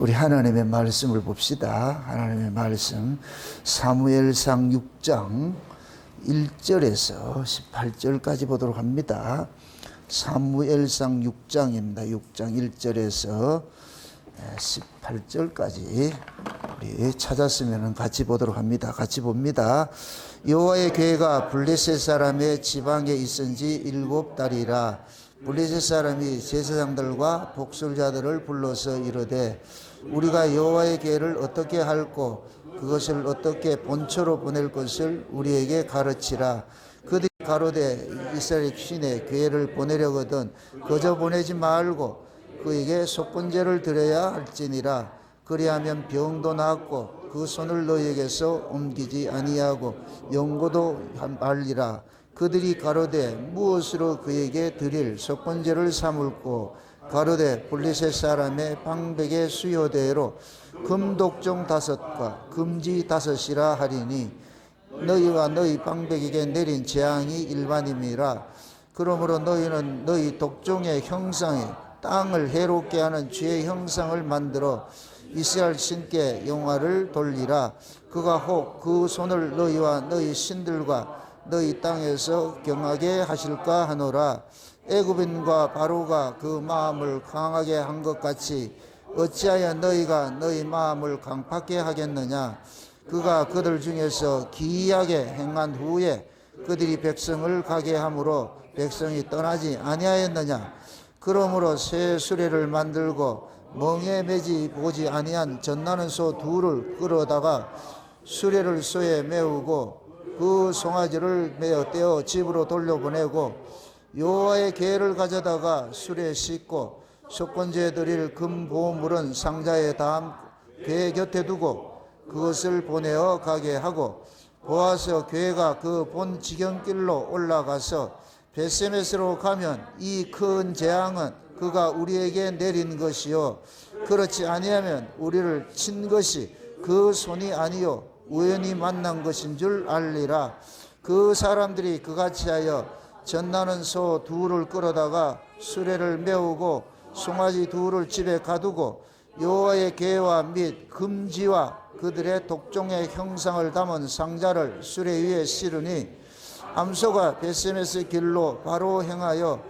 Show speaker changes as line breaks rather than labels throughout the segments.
우리 하나님의 말씀을 봅시다. 하나님의 말씀 사무엘상 6장 1절에서 18절까지 보도록 합니다. 사무엘상 6장입니다. 6장 1절에서 18절까지 우리 찾았으면 같이 보도록 합니다. 같이 봅니다. 여호와의 궤가 블레셋 사람의 지방에 있은 지 7달이라. 블레셋 사람이 제사장들과 복술자들을 불러서 이르되 우리가 여호와의 궤를 어떻게 할꼬 그것을 어떻게 본초로 보낼 것을 우리에게 가르치라. 그들이 가로되 이스라엘 신의 궤를 보내려거든 거저 보내지 말고 그에게 속건제를 드려야 할지니라. 그리하면 병도 낫고 그 손을 너희에게서 옮기지 아니하고 영고도 말리라. 그들이 가로되 무엇으로 그에게 드릴 속건제를 삼을꼬 가로되 블레셋 사람의 방백의 수요대로 금독종 5과 금지 5이라 하리니 너희와 너희 방백에게 내린 재앙이 일반임이라. 그러므로 너희는 너희 독종의 형상에 땅을 해롭게 하는 죄의 형상을 만들어 이스라엘 신께 영화를 돌리라. 그가 혹 그 손을 너희와 너희 신들과 너희 땅에서 경하게 하실까 하노라. 애굽인과 바로가 그 마음을 강하게 한 것 같이 어찌하여 너희가 너희 마음을 강팍하게 하겠느냐. 그가 그들 중에서 기이하게 행한 후에 그들이 백성을 가게 함으로 백성이 떠나지 아니하였느냐. 그러므로 새 수레를 만들고 멍에 매지 보지 아니한 젖나는 소 둘을 끌어다가 수레를 소에 메우고 그 송아지를 메어 떼어 집으로 돌려보내고 여호와의 궤를 가져다가 수레에 싣고 속건제 드릴 금보물은 상자에 담 궤 곁에 두고 그것을 보내어 가게 하고 보아서 궤가 그 본 지경길로 올라가서 벳세메스로 가면 이 큰 재앙은 그가 우리에게 내린 것이요 그렇지 아니하면 우리를 친 것이 그 손이 아니요 우연히 만난 것인 줄 알리라. 그 사람들이 그같이 하여 젖나는 소 둘을 끌어다가 수레를 메우고 송아지 둘을 집에 가두고 여호와의 궤와 및 금지와 그들의 독종의 형상을 담은 상자를 수레 위에 실으니 암소가 벳세메스 길로 바로 행하여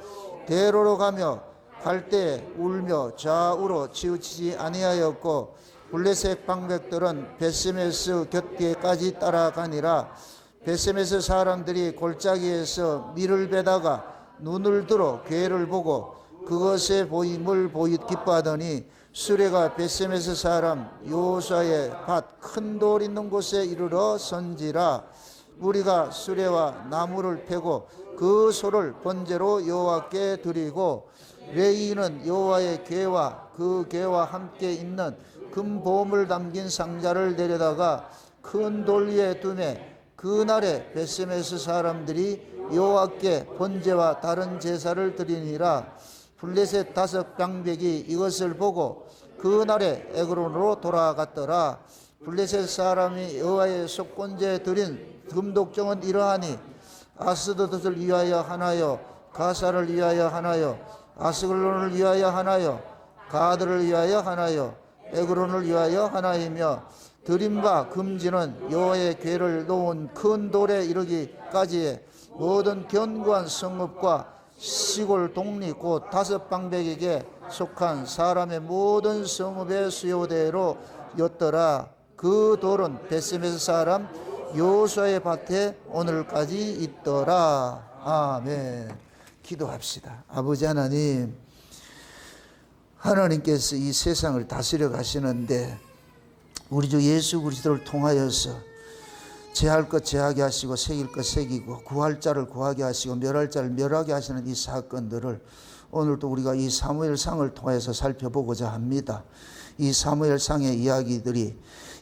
대로로 가며 갈 때 울며 좌우로 치우치지 아니하였고 블레셋 방백들은 벳세메스 곁에까지 따라가니라. 벳세메스 사람들이 골짜기에서 밀을 베다가 눈을 들어 궤를 보고 그것의 보임을 기뻐하더니 수레가 벳세메스 사람 여호수아의 밭 큰 돌 있는 곳에 이르러 선지라. 우리가 수레와 나무를 패고 그 소를 번제로 여호와께 드리고 레위인은 여호와의 궤와 그 궤와 함께 있는 금보물 담긴 상자를 내려다가 큰 돌 위에 두매 그날에 벳세메스 사람들이 여호와께 번제와 다른 제사를 드리니라. 블레셋 5 방백이 이것을 보고 그날에 에그론으로 돌아갔더라. 블레셋 사람이 여호와의 속건제 드린 금독종은 이러하니 아스도드를 위하여 하나요 가사를 위하여 하나요 아스글론을 위하여 하나요 가드를 위하여 하나요 에그론을 위하여 하나이며 드린 바 금지는 여호와의 궤를 놓은 큰 돌에 이르기까지의 모든 견고한 성읍과 시골 동리 곧 5 방백에게 속한 사람의 모든 성읍의 수요대로 였더라. 그 돌은 벳세메스 사람 여호수아의 밭에 오늘까지 있더라. 아멘. 기도합시다. 아버지 하나님, 하나님께서 이 세상을 다스려 가시는데 우리 주 예수 그리스도를 통하여서 제할 것 제하게 하시고 새길 것 새기고 구할 자를 구하게 하시고 멸할 자를 멸하게 하시는 이 사건들을 오늘도 우리가 이 사무엘상을 통해서 살펴보고자 합니다. 이 사무엘상의 이야기들이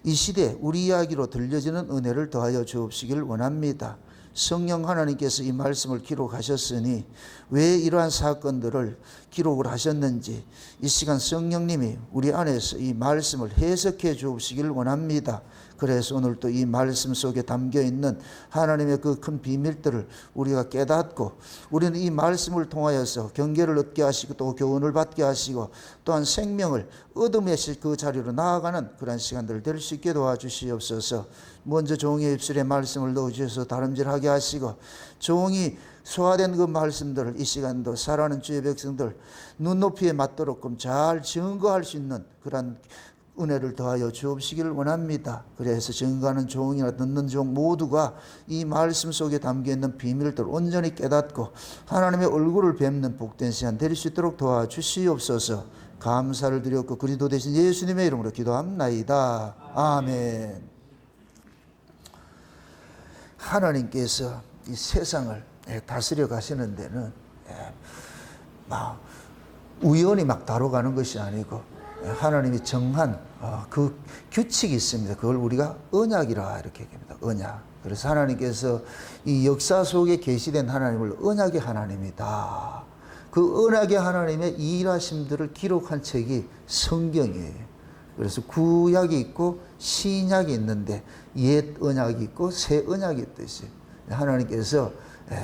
이 시대 우리 이야기로 들려지는 은혜를 더하여 주옵시길 원합니다. 성령 하나님께서 이 말씀을 기록하셨으니 왜 이러한 사건들을 기록을 하셨는지 이 시간 성령님이 우리 안에서 이 말씀을 해석해 주시길 원합니다. 그래서 오늘 또 이 말씀 속에 담겨 있는 하나님의 그 큰 비밀들을 우리가 깨닫고 우리는 이 말씀을 통하여서 경계를 얻게 하시고 또 교훈을 받게 하시고 또한 생명을 얻음의 그 자리로 나아가는 그런 시간들 될 수 있게 도와주시옵소서. 먼저 종이의 입술에 말씀을 넣어주셔서 다름질하게 하시고 종이 소화된 그 말씀들을 이 시간도 살아가는 주의 백성들 눈높이에 맞도록끔 잘 증거할 수 있는 그런 은혜를 더하여 주옵시기를 원합니다. 그래서 증거하는 종이나 듣는 종 모두가 이 말씀 속에 담겨있는 비밀들을 온전히 깨닫고 하나님의 얼굴을 뵙는 복된 시간 될 수 있도록 도와주시옵소서. 감사를 드렸고 그리스도 되신 예수님의 이름으로 기도합나이다. 아멘. 하나님께서 이 세상을 다스려 가시는 데는 막 우연히 막 다뤄가는 것이 아니고 하나님이 정한 그 규칙이 있습니다. 그걸 우리가 언약이라 이렇게 얘기합니다. 언약. 그래서 하나님께서 이 역사 속에 계시된 하나님을 언약의 하나님이다. 그 언약의 하나님의 일하심들을 기록한 책이 성경이에요. 그래서 구약이 있고 신약이 있는데 옛 언약이 있고 새 언약이 있듯이 하나님께서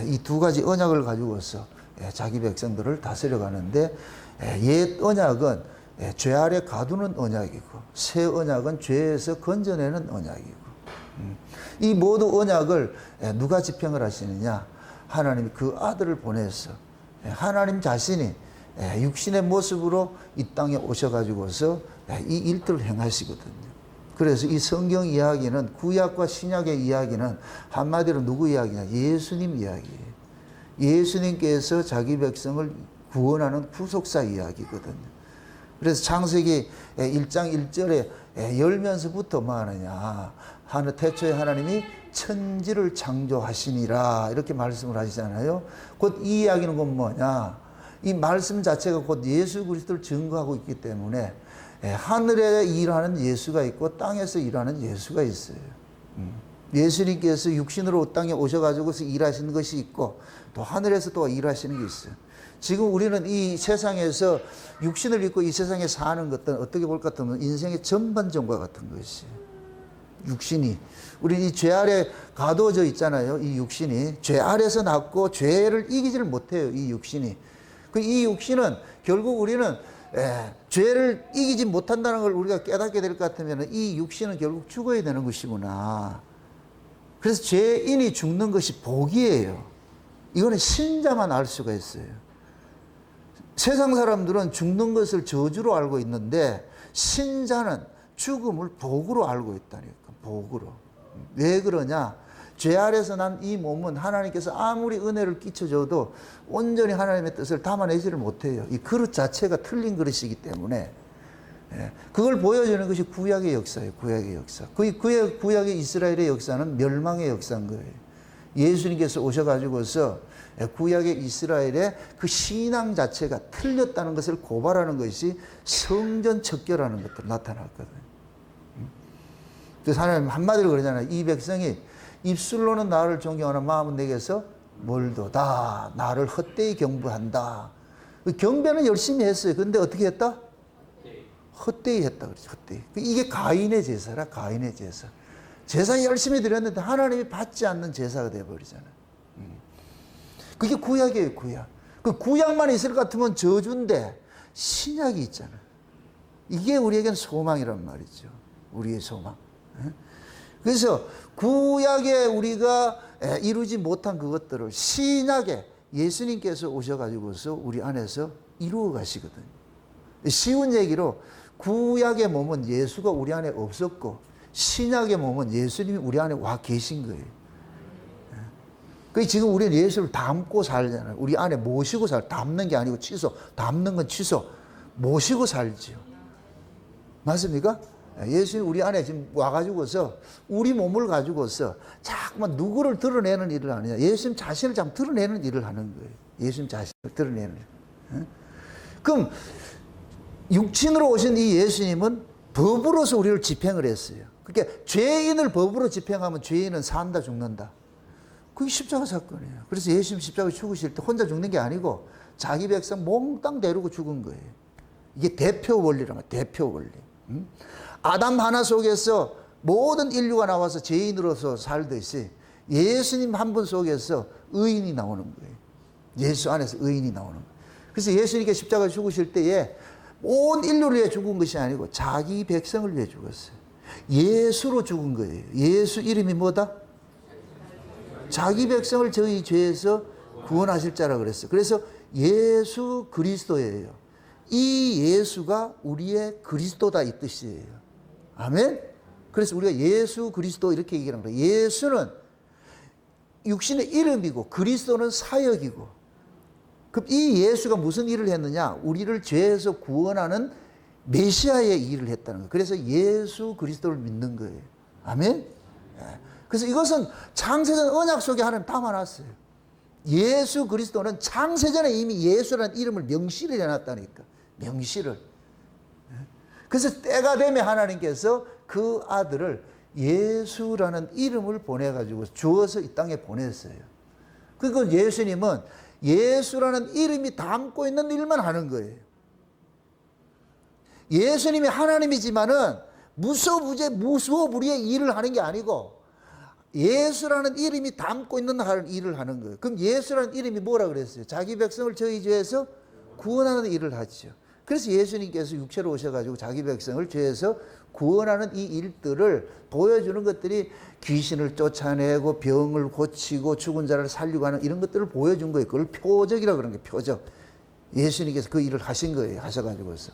이 두 가지 언약을 가지고서 자기 백성들을 다스려 가는데 옛 언약은 죄 아래 가두는 언약이고 새 언약은 죄에서 건져내는 언약이고 이 모두 언약을 누가 집행을 하시느냐? 하나님이 그 아들을 보내서 하나님 자신이 육신의 모습으로 이 땅에 오셔가지고서 이 일들을 행하시거든요. 그래서 이 성경 이야기는 구약과 신약의 이야기는 한마디로 누구 이야기냐? 예수님 이야기예요. 예수님께서 자기 백성을 구원하는 구속사 이야기거든요. 그래서 창세기 1장 1절에 열면서부터 뭐 하느냐? 태초에 하나님이 천지를 창조하시니라 이렇게 말씀을 하시잖아요. 곧 이 이야기는 곧 뭐냐? 이 말씀 자체가 곧 예수 그리스도를 증거하고 있기 때문에 하늘에 일하는 예수가 있고 땅에서 일하는 예수가 있어요. 예수님께서 육신으로 땅에 오셔가지고서 일하시는 것이 있고 또 하늘에서 또 일하시는 게 있어요. 지금 우리는 이 세상에서 육신을 입고 이 세상에 사는 것들은 어떻게 볼 것 같으면 인생의 전반전과 같은 것이에요. 육신이 우리 이 죄 아래 가두어져 있잖아요. 이 육신이 죄 아래서 났고 죄를 이기지를 못해요. 이 육신이. 이 육신은 결국 우리는 죄를 이기지 못한다는 걸 우리가 깨닫게 될 것 같으면 이 육신은 결국 죽어야 되는 것이구나. 그래서 죄인이 죽는 것이 복이에요. 이거는 신자만 알 수가 있어요. 세상 사람들은 죽는 것을 저주로 알고 있는데 신자는 죽음을 복으로 알고 있다니까. 복으로. 왜 그러냐? 죄 아래서 난 이 몸은 하나님께서 아무리 은혜를 끼쳐줘도 온전히 하나님의 뜻을 담아내지를 못해요. 이 그릇 자체가 틀린 그릇이기 때문에 그걸 보여주는 것이 구약의 역사예요. 구약의 역사. 구약의 이스라엘의 역사는 멸망의 역사인 거예요. 예수님께서 오셔가지고서 구약의 이스라엘의 그 신앙 자체가 틀렸다는 것을 고발하는 것이 성전 척결하는 것으로 나타났거든요. 그래서 하나님 한마디로 그러잖아요. 이 백성이 입술로는 나를 존경하는 마음은 내게서 멀도다. 나를 헛되이 경배한다. 경배는 열심히 했어요. 근데 어떻게 했다? 헛되이 했다. 그러죠. 헛되이. 이게 가인의 제사라. 가인의 제사. 제사 열심히 드렸는데 하나님이 받지 않는 제사가 되어버리잖아요. 그게 구약이에요. 구약. 그 구약만 있을 것 같으면 저주인데 신약이 있잖아요. 이게 우리에겐 소망이란 말이죠. 우리의 소망. 그래서 구약에 우리가 이루지 못한 그것들을 신약에 예수님께서 오셔가지고서 우리 안에서 이루어 가시거든요. 쉬운 얘기로 구약의 몸은 예수가 우리 안에 없었고 신약의 몸은 예수님이 우리 안에 와 계신 거예요. 그 지금 우리는 예수를 담고 살잖아요. 우리 안에 모시고 담는 게 아니고 취소. 담는 건 취소. 모시고 살지요. 맞습니까? 예수님 우리 안에 지금 와가지고서 우리 몸을 가지고서 자꾸만 누구를 드러내는 일을 하느냐. 예수님 자신을 참 드러내는 일을 하는 거예요. 예수님 자신을 드러내는 일. 그럼 육신으로 오신 이 예수님은 법으로서 우리를 집행을 했어요. 그러니까 죄인을 법으로 집행하면 죄인은 산다 죽는다. 그게 십자가 사건이에요. 그래서 예수님 십자가 죽으실 때 혼자 죽는 게 아니고 자기 백성 몽땅 데리고 죽은 거예요. 이게 대표 원리란 말이에요. 대표 원리. 아담 하나 속에서 모든 인류가 나와서 죄인으로서 살듯이 예수님 한 분 속에서 의인이 나오는 거예요. 예수 안에서 의인이 나오는 거예요. 그래서 예수님께 십자가 죽으실 때에 온 인류를 위해 죽은 것이 아니고 자기 백성을 위해 죽었어요. 예수로 죽은 거예요. 예수 이름이 뭐다? 자기 백성을 저희 죄에서 구원하실 자라 그랬어요. 그래서 예수 그리스도예요. 이 예수가 우리의 그리스도다 이 뜻이에요. 아멘? 그래서 우리가 예수 그리스도 이렇게 얘기하는 거예요. 예수는 육신의 이름이고 그리스도는 사역이고, 그럼 이 예수가 무슨 일을 했느냐? 우리를 죄에서 구원하는 메시아의 일을 했다는 거예요. 그래서 예수 그리스도를 믿는 거예요. 아멘? 그래서 이것은 창세전 언약 속에 하나님 담아놨어요. 예수 그리스도는 창세전에 이미 예수라는 이름을 명시를 해놨다니까. 명시를. 그래서 때가 되면 하나님께서 그 아들을 예수라는 이름을 보내가지고 주어서 이 땅에 보냈어요. 그리고 예수님은 예수라는 이름이 담고 있는 일만 하는 거예요. 예수님이 하나님이지만은 무소부리의 일을 하는 게 아니고 예수라는 이름이 담고 있는 일을 하는 거예요. 그럼 예수라는 이름이 뭐라 그랬어요? 자기 백성을 저희 죄에서 구원하는 일을 하죠. 그래서 예수님께서 육체로 오셔가지고 자기 백성을 죄에서 구원하는 이 일들을 보여주는 것들이 귀신을 쫓아내고 병을 고치고 죽은 자를 살리고 하는 이런 것들을 보여준 거예요. 그걸 표적이라고 그러는 거예요. 표적. 예수님께서 그 일을 하신 거예요. 하셔가지고서.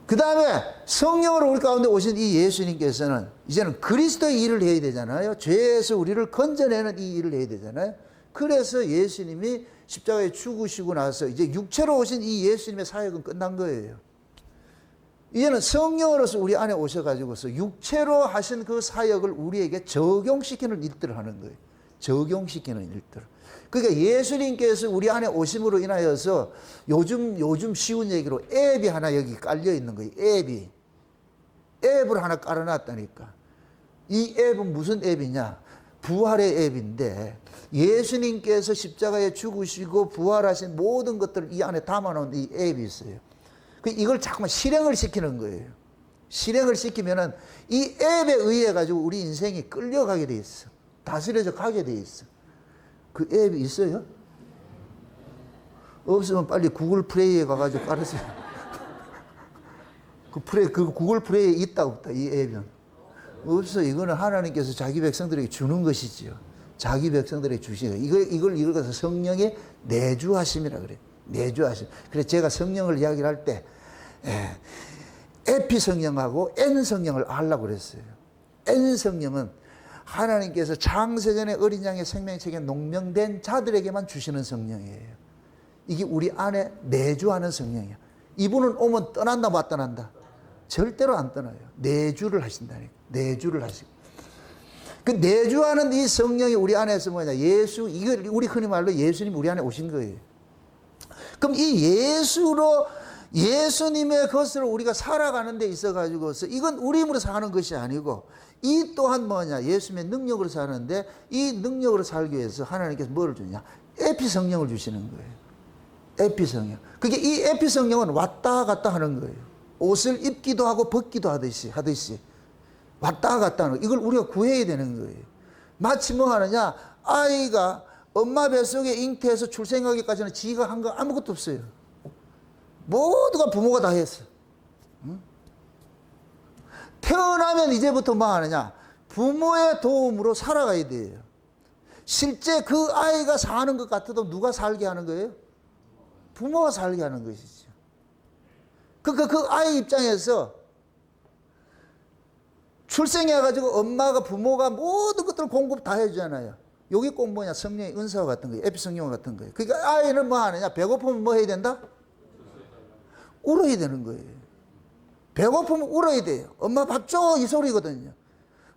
그 다음에 성령으로 우리 가운데 오신 이 예수님께서는 이제는 그리스도의 일을 해야 되잖아요. 죄에서 우리를 건져내는 이 일을 해야 되잖아요. 그래서 예수님이 십자가에 죽으시고 나서 이제 육체로 오신 이 예수님의 사역은 끝난 거예요. 이제는 성령으로서 우리 안에 오셔가지고서 육체로 하신 그 사역을 우리에게 적용시키는 일들을 하는 거예요. 적용시키는 일들. 그러니까 예수님께서 우리 안에 오심으로 인하여서 요즘 쉬운 얘기로 앱이 하나 여기 깔려 있는 거예요. 앱을 하나 깔아놨다니까. 이 앱은 무슨 앱이냐? 부활의 앱인데 예수님께서 십자가에 죽으시고 부활하신 모든 것들을 이 안에 담아놓은 이 앱이 있어요. 이걸 자꾸만 실행을 시키는 거예요. 실행을 시키면은 이 앱에 의해 가지고 우리 인생이 끌려가게 돼 있어. 다스려져 가게 돼 있어. 그 앱이 있어요? 없으면 빨리 구글 플레이에 가가지고 깔으세요. 그 구글 플레이에 있다 없다 이 앱은 없어. 이거는 하나님께서 자기 백성들에게 주는 것이지요. 자기 백성들에게 주시는 이걸 가서 성령의 내주하심이라 그래. 내주하심. 그래서 제가 성령을 이야기를 할 때 에피 성령하고 N 성령을 알라고 그랬어요. N 성령은 하나님께서 창세전에 어린 양의 생명책에 농명된 자들에게만 주시는 성령이에요. 이게 우리 안에 내주하는 성령이야. 이분은 오면 떠난다 못 떠난다? 절대로 안 떠나요. 내주를 하신다니까. 내주를 하시고. 그 내주하는 이 성령이 우리 안에서 뭐냐? 이걸 우리 흔히 말로 예수님 우리 안에 오신 거예요. 그럼 이 예수님의 것으로 우리가 살아가는 데 있어가지고서 이건 우리 힘으로 사는 것이 아니고 이 또한 뭐냐? 예수님의 능력으로 사는데 이 능력으로 살기 위해서 하나님께서 뭐를 주냐? 에피 성령을 주시는 거예요. 에피 성령. 그게 이 에피 성령은 왔다 갔다 하는 거예요. 옷을 입기도 하고 벗기도 하듯이 왔다 갔다 하는 거예요. 이걸 우리가 구해야 되는 거예요. 마치 뭐 하느냐? 아이가 엄마 뱃속에 잉태해서 출생하기까지는 지가 한 거 아무것도 없어요. 모두가 부모가 다 했어. 응? 태어나면 이제부터 뭐 하느냐? 부모의 도움으로 살아가야 돼요. 실제 그 아이가 사는 것 같아도 누가 살게 하는 거예요? 부모가 살게 하는 것이죠. 그 아이 입장에서 출생해가지고 부모가 모든 것들을 공급 다 해주잖아요. 여기 꼭 뭐냐? 성령의 은사와 같은 거예요. 에피성령 같은 거예요. 그러니까 아이는 뭐 하느냐? 배고프면 뭐 해야 된다? 울어야 되는 거예요. 배고프면 울어야 돼요. 엄마 밥 줘! 이 소리거든요.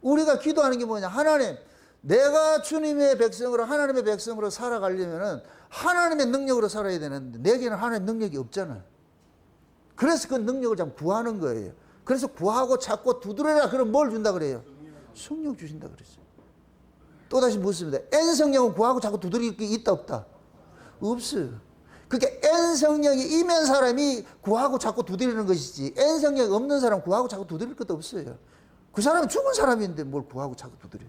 우리가 기도하는 게 뭐냐? 하나님, 내가 주님의 백성으로, 하나님의 백성으로 살아가려면은 하나님의 능력으로 살아야 되는데 내게는 하나님의 능력이 없잖아요. 그래서 그 능력을 좀 구하는 거예요. 그래서 구하고 찾고 두드려라. 그럼 뭘 준다 그래요? 성령 주신다 그랬어요. 또다시 묻습니다. N 성령은 구하고 자꾸 두드릴 게 있다 없다? 없어요. 그게 N 성령이 임한 사람이 구하고 자꾸 두드리는 것이지 N 성령이 없는 사람 구하고 자꾸 두드릴 것도 없어요. 그 사람은 죽은 사람인데 뭘 구하고 자꾸 두드려.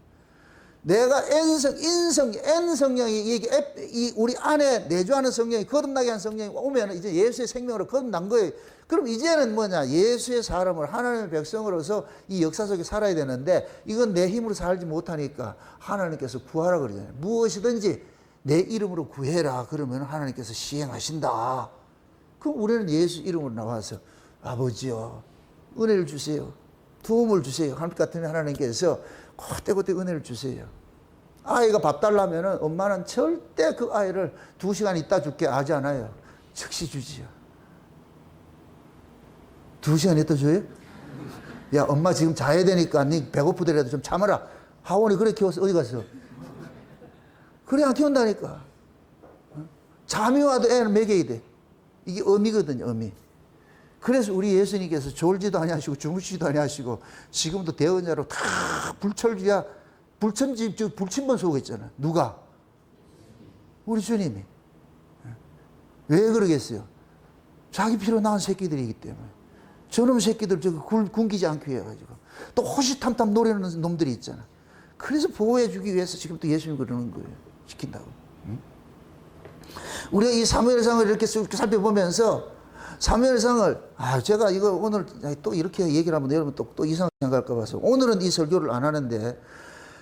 내가 N 성령이 이게 우리 안에 내주하는 성령이 거듭나게 한 성령이 오면 이제 예수의 생명으로 거듭난 거예요. 그럼 이제는 뭐냐? 예수의 사람을 하나님의 백성으로서 이 역사 속에 살아야 되는데 이건 내 힘으로 살지 못하니까 하나님께서 구하라 그러잖아요. 무엇이든지 내 이름으로 구해라. 그러면 하나님께서 시행하신다. 그럼 우리는 예수 이름으로 나와서 아버지요 은혜를 주세요. 도움을 주세요. 하나님 같은 하나님께서 그때그때 은혜를 주세요. 아이가 밥 달라면 엄마는 절대 그 아이를 2시간 있다 줄게 하지 않아요. 즉시 주지요. 2시간 있다 줘요? 야 엄마 지금 자야 되니까 니 배고프더라도 좀 참아라. 하원이 그래 키워서 어디 갔어? 그래 안 키운다니까. 잠이 와도 애는 먹여야 돼. 이게 의미거든요. 의미. 그래서 우리 예수님께서 졸지도 아니하시고 주무시지도 아니하시고 지금도 대언자로 다 불철주야 불침번 쏘고 있잖아. 누가? 우리 주님이. 왜 그러겠어요? 자기 피로 낳은 새끼들이기 때문에. 저놈 새끼들 저거 굶기지 않기 위해 가지고 또 호시탐탐 노리는 놈들이 있잖아. 그래서 보호해 주기 위해서 지금 또 예수님 그러는 거예요. 시킨다고. 응? 우리가 이 사무엘상을 이렇게 살펴보면서 사무엘상을 제가 이거 오늘 또 이렇게 얘기를 하면 여러분 또 이상하게 생각할까 봐서 오늘은 이 설교를 안 하는데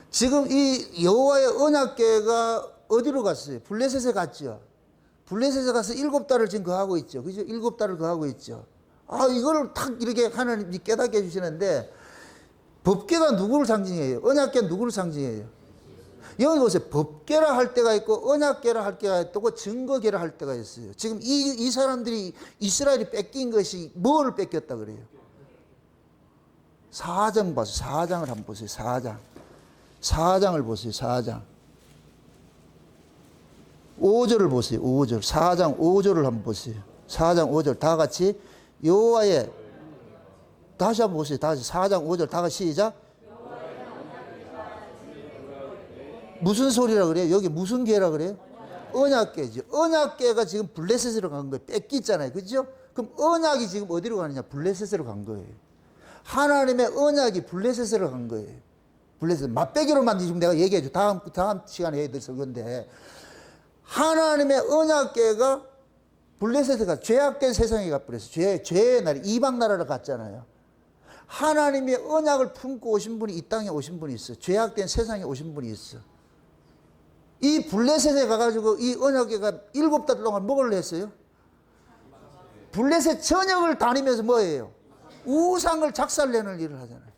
지금 이 여호와의 언약궤가 어디로 갔어요? 블레셋에 갔죠. 블레셋에 가서 7달을 지금 거하고 있죠. 그죠? 7달을 거하고 있죠. 이거를 탁 이렇게 하나님이 깨닫게 해주시는데 법궤가 누구를 상징해요? 언약궤는 누구를 상징해요? 여기 보세요. 법궤라 할 때가 있고 언약궤라 할 때가 있고 증거궤라 할 때가 있어요. 지금 이 사람들이 이스라엘이 뺏긴 것이 뭐를 뺏겼다 그래요? 4장 보세요. 4장을 한번 보세요. 4장. 4장을 보세요. 4장. 5절을 보세요. 5절. 4장 5절을 한번 보세요. 4장 5절 다 같이 여호와의 다시 한번 보세요. 다시 4장 5절 다 같이 시작. 무슨 소리라 그래요? 여기 무슨 궤라 그래요? 언약궤죠. 언약궤가 지금 블레셋으로 간 거예요. 뺏기잖아요. 그죠? 그럼 언약이 지금 어디로 가느냐? 블레셋으로 간 거예요. 하나님의 언약이 블레셋으로 간 거예요. 블레셋. 맛배기로만 지금 내가 얘기해줘. 다음 시간에 얘기해 드릴 건데. 하나님의 언약궤가 블레셋에 가 죄악된 세상에 가버렸어요. 죄의 날, 이방 나라로 갔잖아요. 하나님의 언약을 품고 오신 분이 이 땅에 오신 분이 있어요. 죄악된 세상에 오신 분이 있어. 이 블레셋에 가가지고 이 언약궤가 7달 동안 뭘 했어요? 블레셋 전역을 다니면서 뭐예요? 우상을 작살내는 일을 하잖아요.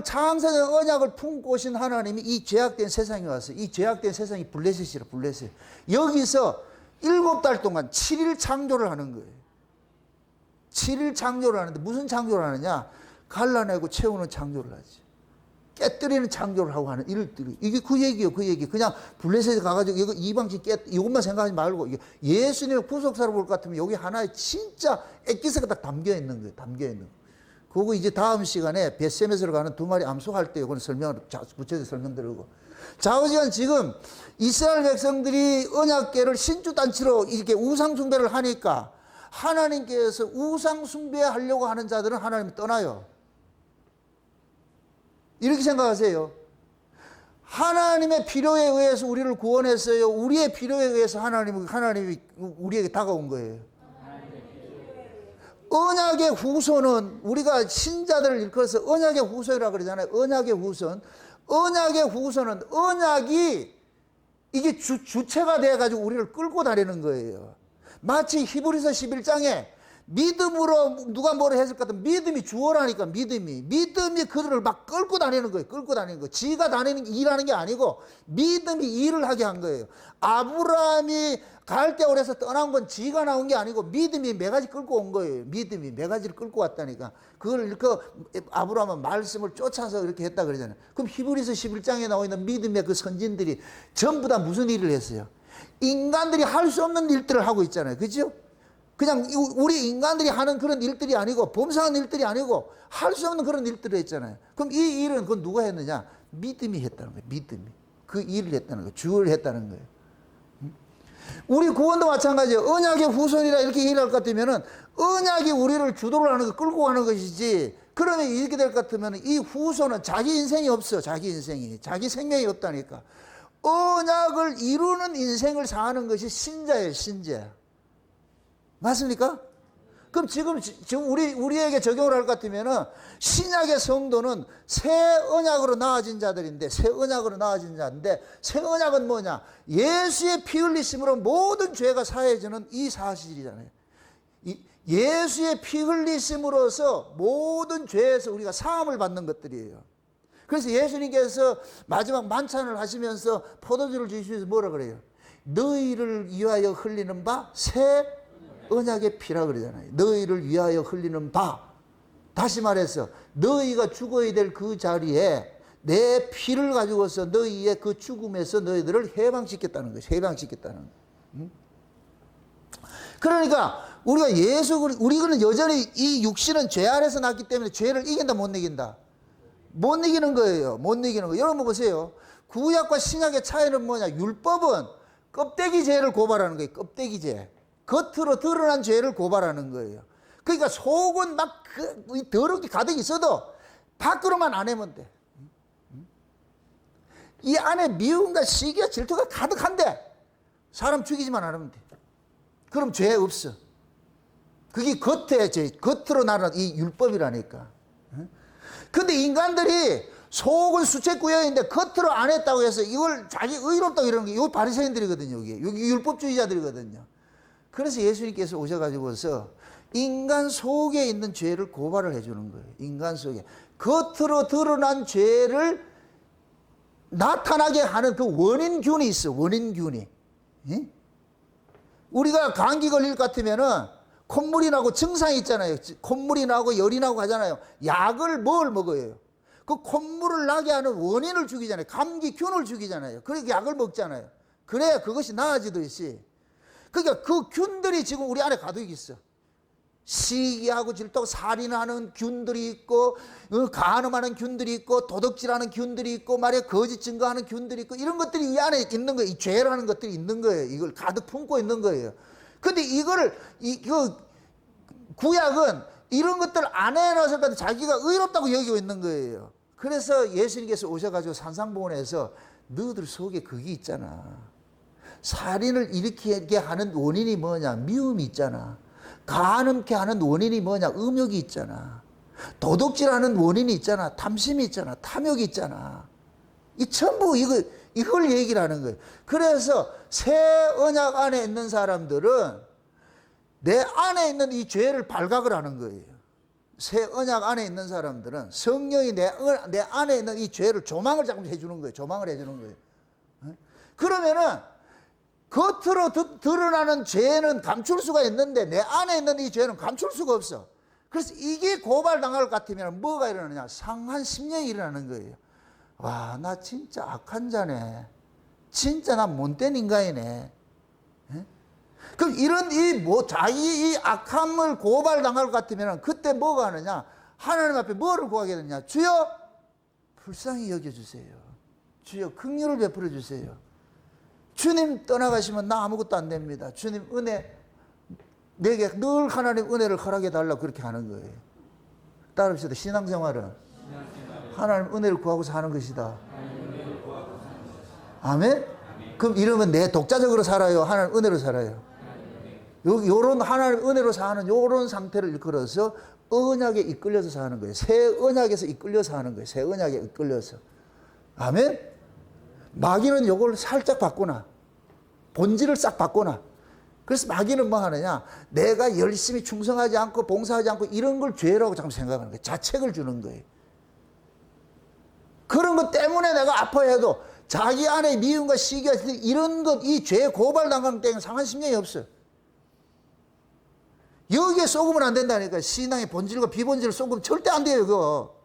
창세된 언약을 품고 오신 하나님이 이 죄악된 세상에 와서 이 죄악된 세상이 블레셋이라 블레셋. 여기서 7달 동안 7일 창조를 하는 거예요. 7일 창조를 하는데 무슨 창조를 하느냐? 갈라내고 채우는 창조를 하지. 깨뜨리는 창조를 하고 하는 일들이. 이게 그 얘기예요, 그 얘기. 그냥 블레셋에 가가지고 이거 이방식 이것만 생각하지 말고 예수님의 구속사로 볼 것 같으면 여기 하나에 진짜 엑기스가 딱 담겨 있는 거예요, 담겨 있는 거. 그거 이제 다음 시간에 벳세메스로 가는 2마리 암소할 때 이거는 구체적으로 설명드리고. 좌우지간 지금 이스라엘 백성들이 언약궤를 신주단체로 이렇게 우상숭배를 하니까 하나님께서 우상숭배하려고 하는 자들은 하나님이 떠나요. 이렇게 생각하세요. 하나님의 필요에 의해서 우리를 구원했어요. 우리의 필요에 의해서 하나님이 우리에게 다가온 거예요. 언약의 후손은 우리가 신자들을 일컬어서 언약의 후손이라고 그러잖아요. 언약의 후손. 언약의 후손은 언약이 이게 주체가 돼가지고 우리를 끌고 다니는 거예요. 마치 히브리서 11장에 믿음으로 누가 뭐라 했을 것 같으면 믿음이 주어라니까 믿음이 그들을 막 끌고 다니는 거예요. 끌고 다니는 거. 지가 일하는 게 아니고 믿음이 일을 하게 한 거예요. 아브라함이 갈대올에서 떠난 건 지가 나온 게 아니고 믿음이 매가지 끌고 온 거예요. 믿음이 매가지를 끌고 왔다니까. 그걸 아브라함은 말씀을 쫓아서 이렇게 했다 그러잖아요. 그럼 히브리서 11장에 나와 있는 믿음의 그 선진들이 전부 다 무슨 일을 했어요? 인간들이 할 수 없는 일들을 하고 있잖아요. 그죠? 그냥 우리 인간들이 하는 그런 일들이 아니고 범상한 일들이 아니고 할 수 없는 그런 일들을 했잖아요. 그럼 이 일은 그건 누가 했느냐? 믿음이 했다는 거예요. 믿음이. 그 일을 했다는 거예요. 주를 했다는 거예요. 우리 구원도 마찬가지예요. 언약의 후손이라 이렇게 얘기할 것 같으면은 언약이 우리를 주도를 하는 거, 끌고 가는 것이지. 그러면 이렇게 될 것 같으면 이 후손은 자기 인생이 없어. 자기 인생이. 자기 생명이 없다니까. 언약을 이루는 인생을 사는 것이 신자예요. 신자. 맞습니까? 그럼 지금 우리에게 적용을 할 것 같으면은 신약의 성도는 새 언약으로 나아진 자들인데, 새 언약으로 나아진 자인데, 새 언약은 뭐냐? 예수의 피 흘리심으로 모든 죄가 사해지는 이 사실이잖아요. 예수의 피 흘리심으로서 모든 죄에서 우리가 사함을 받는 것들이에요. 그래서 예수님께서 마지막 만찬을 하시면서 포도주를 주시면서 뭐라 그래요? 너희를 위하여 흘리는 바 새 언약의 피라 그러잖아요. 너희를 위하여 흘리는 바. 다시 말해서 너희가 죽어야 될 그 자리에 내 피를 가지고서 너희의 그 죽음에서 너희들을 해방시켰다는 거예요. 해방시켰다는 거예요. 그러니까 우리가 우리는 여전히 이 육신은 죄 아래서 났기 때문에 죄를 이긴다 못 이긴다? 못 이기는 거예요. 못 이기는 거예요. 여러분 보세요. 구약과 신약의 차이는 뭐냐? 율법은 껍데기 죄를 고발하는 거예요. 껍데기 죄. 겉으로 드러난 죄를 고발하는 거예요. 그러니까 속은 막 더럽게 가득 있어도 밖으로만 안 내면 돼. 이 안에 미움과 시기와 질투가 가득한데 사람 죽이지만 않으면 돼. 그럼 죄 없어. 그게 겉에 죄, 겉으로 나는 이 율법이라니까. 근데 인간들이 속은 수채구여인데 겉으로 안 했다고 해서 이걸 자기 의롭다고 이러는 게 이거 바리새인들이거든요. 여기 율법주의자들이거든요. 그래서 예수님께서 오셔가지고서 인간 속에 있는 죄를 고발을 해주는 거예요. 인간 속에. 겉으로 드러난 죄를 나타나게 하는 그 원인균이 있어. 원인균이. 예? 우리가 감기 걸릴 것 같으면은 콧물이 나고 증상이 있잖아요. 콧물이 나고 열이 나고 하잖아요. 약을 뭘 먹어요? 그 콧물을 나게 하는 원인을 죽이잖아요. 감기균을 죽이잖아요. 그러니까 약을 먹잖아요. 그래야 그것이 나아지듯이. 그러니까 그 균들이 지금 우리 안에 가득 있어. 시기하고 질투하고 살인하는 균들이 있고, 간음하는 균들이 있고, 도둑질하는 균들이 있고, 말이야 거짓 증거하는 균들이 있고, 이런 것들이 이 안에 있는 거예요. 이 죄라는 것들이 있는 거예요. 이걸 가득 품고 있는 거예요. 근데 구약은 이런 것들 안 해놔서 자기가 의롭다고 여기고 있는 거예요. 그래서 예수님께서 오셔가지고 산상보훈에서 너희들 속에 그게 있잖아. 살인을 일으키게 하는 원인이 뭐냐? 미움이 있잖아. 간음케 하는 원인이 뭐냐? 음욕이 있잖아. 도둑질하는 원인이 있잖아. 탐심이 있잖아. 탐욕이 있잖아. 이 전부 이걸 얘기를 하는 거예요. 그래서 새 언약 안에 있는 사람들은 내 안에 있는 이 죄를 발각을 하는 거예요. 새 언약 안에 있는 사람들은 성령이 내 안에 있는 이 죄를 조망을 자꾸 해주는 거예요. 조망을 해주는 거예요. 그러면은 겉으로 드러나는 죄는 감출 수가 있는데 내 안에 있는 이 죄는 감출 수가 없어. 그래서 이게 고발당할 것 같으면 뭐가 일어나냐? 상한 심령이 일어나는 거예요. 와, 나 진짜 악한 자네. 진짜 나 못된 인간이네. 예? 그럼 자기 이 악함을 고발당할 것 같으면 그때 뭐가 하느냐? 하나님 앞에 뭐를 구하게 되느냐? 주여, 불쌍히 여겨주세요. 주여, 긍휼을 베풀어 주세요. 주님 떠나가시면 나 아무것도 안 됩니다. 주님 은혜, 내게 늘 하나님 은혜를 허락해 달라고 그렇게 하는 거예요. 따릅시다. 신앙생활은 하나님 은혜를 구하고 사는 것이다. 아멘? 그럼 이러면 내 독자적으로 살아요? 하나님 은혜로 살아요? 요런 하나님 은혜로 사는 요런 상태를 이끌어서 언약에 이끌려서 사는 거예요. 새 언약에서 이끌려서 하는 거예요. 새 언약에 이끌려서. 아멘? 마귀는 요걸 살짝 바꾸나. 본질을 싹 바꾸나. 그래서 마귀는 뭐 하느냐? 내가 열심히 충성하지 않고 봉사하지 않고 이런 걸 죄라고 자꾸 생각하는 거예요. 자책을 주는 거예요. 그런 것 때문에 내가 아파해도 자기 안에 미움과 시기가 이런 것, 이 죄 고발당하는 때는 상한 심령이 없어요. 여기에 쏘으면 안 된다니까. 신앙의 본질과 비본질을 쏘으면 절대 안 돼요, 그거.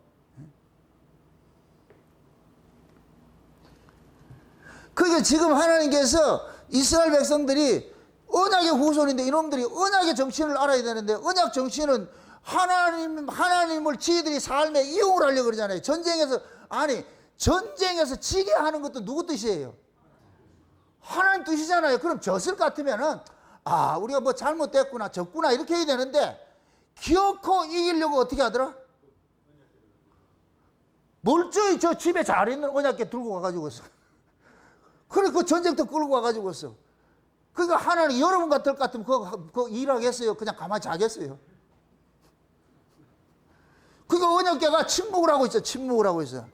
그러니까 지금 하나님께서 이스라엘 백성들이 언약의 후손인데 이놈들이 언약의 정신을 알아야 되는데 언약 정신은 하나님을 지들이 삶에 이용을 하려고 그러잖아요. 전쟁에서, 아니, 전쟁에서 지게 하는 것도 누구 뜻이에요? 하나님 뜻이잖아요. 그럼 졌을 것 같으면은 아, 우리가 뭐 잘못됐구나, 졌구나 이렇게 해야 되는데 기어코 이기려고 어떻게 하더라? 멀쩡히 저 집에 잘 있는 언약궤 들고 가가지고 있어. 그래 그 전쟁터 끌고 가가지고 있어. 그러니까 하나님 여러분 같을 것 같으면 그거 일하겠어요? 그냥 가만히 자겠어요? 그러니까 언약궤가 침묵을 하고 있어. 침묵을 하고 있어.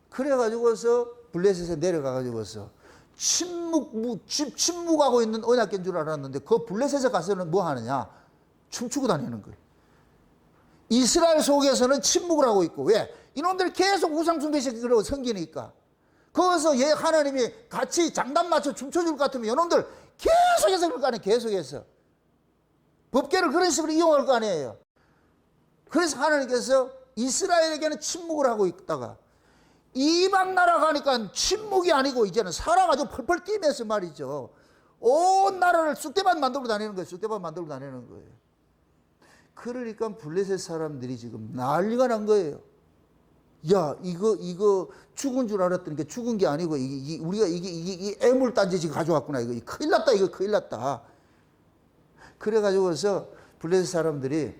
그래가지고서 블레셋에 내려가가지고서 침묵하고 있는 언약궤인 줄 알았는데 그 블레셋에 가서는 뭐 하느냐? 춤추고 다니는 거예요. 이스라엘 속에서는 침묵을 하고 있고, 왜? 이놈들 계속 우상숭배식으로 섬기니까. 거기서 하나님이 같이 장단 맞춰 춤춰줄 것 같으면 이놈들 계속해서 그럴 거 아니에요. 계속해서. 법궤를 그런 식으로 이용할 거 아니에요. 그래서 하나님께서 이스라엘에게는 침묵을 하고 있다가 이방 나라 가니까 침묵이 아니고 이제는 살아가지고 펄펄 뛰면서 말이죠. 온 나라를 쑥대밭 만들고 다니는 거예요. 쑥대밭 만들고 다니는 거예요. 그러니까 블레셋 사람들이 지금 난리가 난 거예요. 야, 이거 죽은 줄 알았더니 죽은 게 아니고 우리가 이 애물단지 지금 가져왔구나. 이거 큰일 났다. 이거 큰일 났다. 그래가지고서 블레셋 사람들이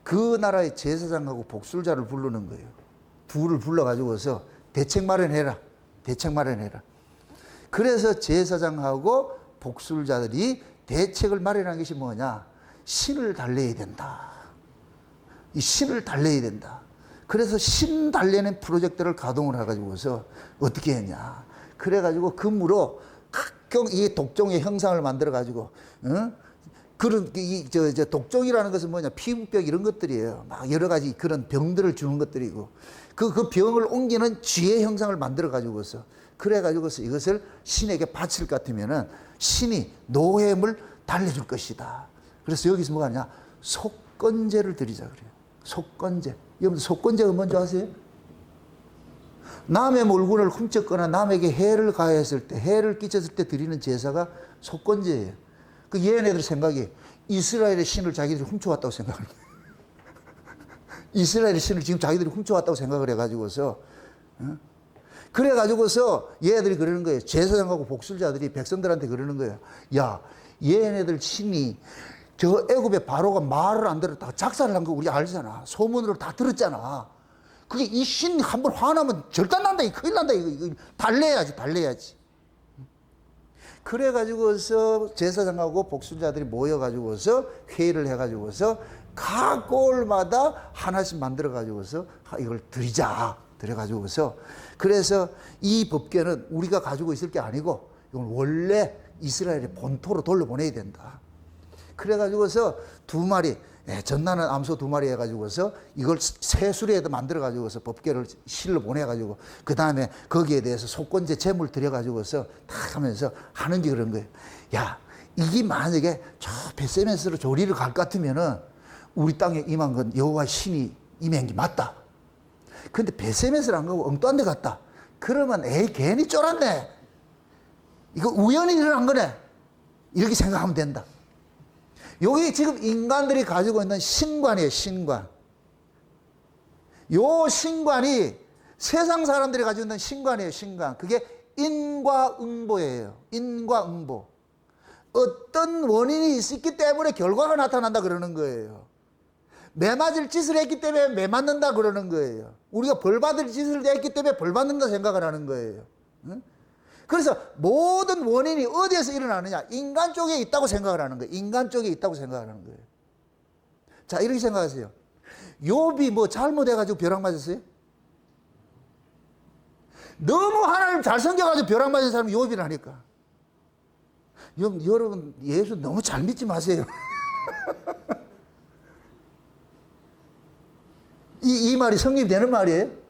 그 나라의 제사장하고 복술자를 부르는 거예요. 둘을 불러가지고서 대책 마련해라. 대책 마련해라. 그래서 제사장하고 복술자들이 대책을 마련한 것이 뭐냐? 신을 달래야 된다. 이 신을 달래야 된다. 그래서 신 달래는 프로젝트를 가동을 해가지고서 어떻게 했냐? 그래가지고 금으로 각종 이 독종의 형상을 만들어가지고, 그런 독종이라는 것은 뭐냐? 피부병 이런 것들이에요. 막 여러 가지 그런 병들을 주는 것들이고, 그 병을 옮기는 쥐의 형상을 만들어가지고서, 그래가지고서 이것을 신에게 바칠 것 같으면은 신이 노획을 달래줄 것이다. 그래서 여기서 뭐가 하냐? 속건제를 드리자 그래요. 속건제. 여러분 속건제가 뭔지 아세요? 남의 물건을 훔쳤거나 남에게 해를 가했을 때, 해를 끼쳤을 때 드리는 제사가 속건제예요. 그 얘네들 생각이 이스라엘의 신을 자기들이 훔쳐왔다고 생각을 해요. 이스라엘의 신을 지금 자기들이 훔쳐왔다고 생각을 해가지고서, 그래가지고서 얘네들이 그러는 거예요. 제사장하고 복술자들이 백성들한테 그러는 거예요. 야, 얘네들 신이 저 애굽의 바로가 말을 안 들었다가 작사를 한 거 우리 알잖아. 소문으로 다 들었잖아. 그게 이 신 한번 화나면 절단난다. 큰일 난다. 이거 달래야지, 달래야지. 그래가지고서 제사장하고 복술자들이 모여가지고서 회의를 해가지고서 각 골마다 하나씩 만들어가지고서 이걸 드리자. 드려가지고서 그래서 이 법궤는 우리가 가지고 있을 게 아니고 이건 원래 이스라엘의 본토로 돌려보내야 된다. 그래가지고서 두 마리, 전나는 암소 두 마리 해가지고서 이걸 새 수레에다 만들어가지고서 법궤를 실로 보내가지고 그 다음에 거기에 대해서 속건제 제물 들여가지고서 다 하면서 하는지 그런 거예요. 야, 이게 만약에 저 베세메스로 조리를 갈 것 같으면은 우리 땅에 임한 건 여호와 신이 임한 게 맞다. 근데 베세메스를 안 가고 엉뚱한 데 갔다. 그러면 괜히 쫄았네. 이거 우연히 일어난 거네. 이렇게 생각하면 된다. 여기 지금 인간들이 가지고 있는 신관이에요, 신관. 요 신관이 세상 사람들이 가지고 있는 신관이에요, 신관. 그게 인과응보예요. 인과응보. 어떤 원인이 있었기 때문에 결과가 나타난다 그러는 거예요. 매 맞을 짓을 했기 때문에 매 맞는다 그러는 거예요. 우리가 벌 받을 짓을 했기 때문에 벌 받는다 생각을 하는 거예요. 응? 그래서 모든 원인이 어디에서 일어나느냐? 인간 쪽에 있다고 생각을 하는 거예요. 인간 쪽에 있다고 생각을 하는 거예요. 자, 이렇게 생각하세요. 욥이 뭐 잘못해가지고 벼락 맞았어요? 너무 하나님 잘 섬겨가지고 벼락 맞은 사람이 욥이라니까. 여러분, 예수 너무 잘 믿지 마세요. 이 말이 성립되는 말이에요?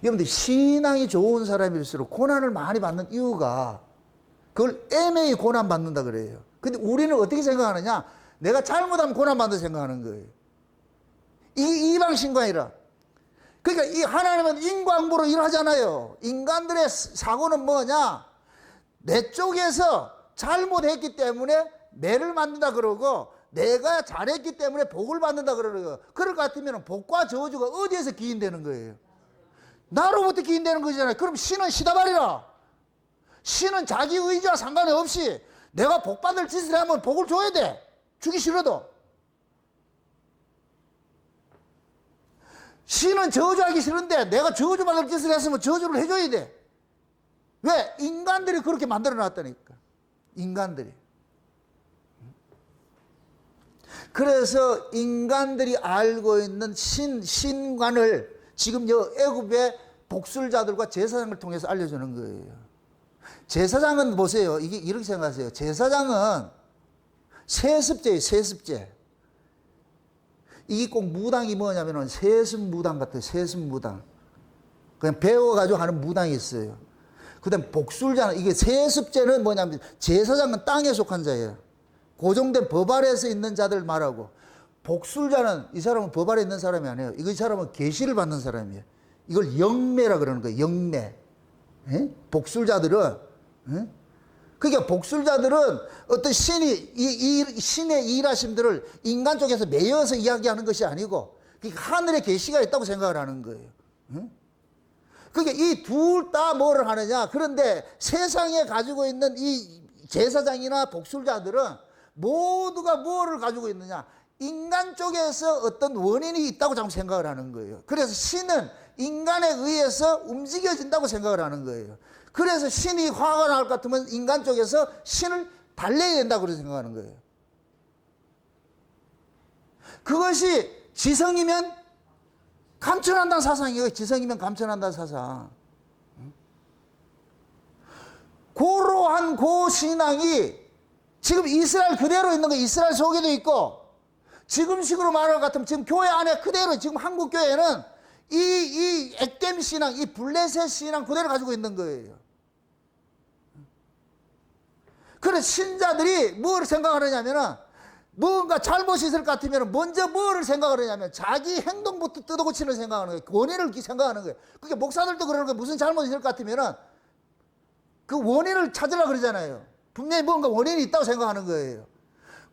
여러분들, 신앙이 좋은 사람일수록 고난을 많이 받는 이유가 그걸 애매히 고난받는다 그래요. 근데 우리는 어떻게 생각하느냐? 내가 잘못하면 고난받는다 생각하는 거예요. 이 이방신과이라. 그러니까 이 하나님은 인과응보로 일하잖아요. 인간들의 사고는 뭐냐? 내 쪽에서 잘못했기 때문에 매를 만든다 그러고 내가 잘했기 때문에 복을 받는다 그러는 거예요. 그럴 것 같으면 복과 저주가 어디에서 기인되는 거예요? 나로부터 기인되는 거잖아요. 그럼 신은 시다발이라. 신은 자기 의지와 상관이 없이 내가 복받을 짓을 하면 복을 줘야 돼. 주기 싫어도. 신은 저주하기 싫은데 내가 저주받을 짓을 했으면 저주를 해줘야 돼. 왜? 인간들이 그렇게 만들어 놨다니까. 인간들이. 그래서 인간들이 알고 있는 신관을 지금 애굽의 복술자들과 제사장을 통해서 알려주는 거예요. 제사장은 보세요. 이게 이렇게 생각하세요. 제사장은 세습제예요. 세습제. 이게 꼭 무당이 뭐냐면은 세습무당 같아요. 세습무당. 그냥 배워가지고 하는 무당이 있어요. 그 다음 복술자는, 이게 세습제는 뭐냐면 제사장은 땅에 속한 자예요. 고정된 법 아래에서 있는 자들 말하고, 복술자는 이 사람은 법 아래 있는 사람이 아니에요. 이 사람은 계시를 받는 사람이에요. 이걸 영매라 그러는 거예요. 영매. 에? 복술자들은, 에? 그러니까 복술자들은 어떤 신이 이 신의 일하심들을 인간 쪽에서 매여서 이야기하는 것이 아니고, 그러니까 하늘에 계시가 있다고 생각을 하는 거예요. 에? 그러니까 이 둘 다 뭐를 하느냐? 그런데 세상에 가지고 있는 이 제사장이나 복술자들은 모두가 뭐를 가지고 있느냐? 인간 쪽에서 어떤 원인이 있다고 자꾸 생각을 하는 거예요. 그래서 신은 인간에 의해서 움직여진다고 생각을 하는 거예요. 그래서 신이 화가 날 것 같으면 인간 쪽에서 신을 달래야 된다고 생각하는 거예요. 그것이 지성이면 감천한다는 사상이에요. 지성이면 감천한다는 사상. 고로한 고신앙이 지금 이스라엘 그대로 있는 거예요. 이스라엘 속에도 있고, 지금식으로 말할 것 같으면 지금 교회 안에 그대로, 지금 한국 교회는 이 액땜 신앙, 이 블레셋 신앙 그대로 가지고 있는 거예요. 그래서 신자들이 뭘 생각하느냐면은, 뭔가 잘못이 있을 것 같으면 먼저 뭐를 생각을 하냐면 자기 행동부터 뜯어고치는 생각하는 거예요. 원인을 생각하는 거예요. 그러니까 목사들도 그러는 거예요. 무슨 잘못이 있을 것 같으면 그 원인을 찾으려고 그러잖아요. 분명히 뭔가 원인이 있다고 생각하는 거예요.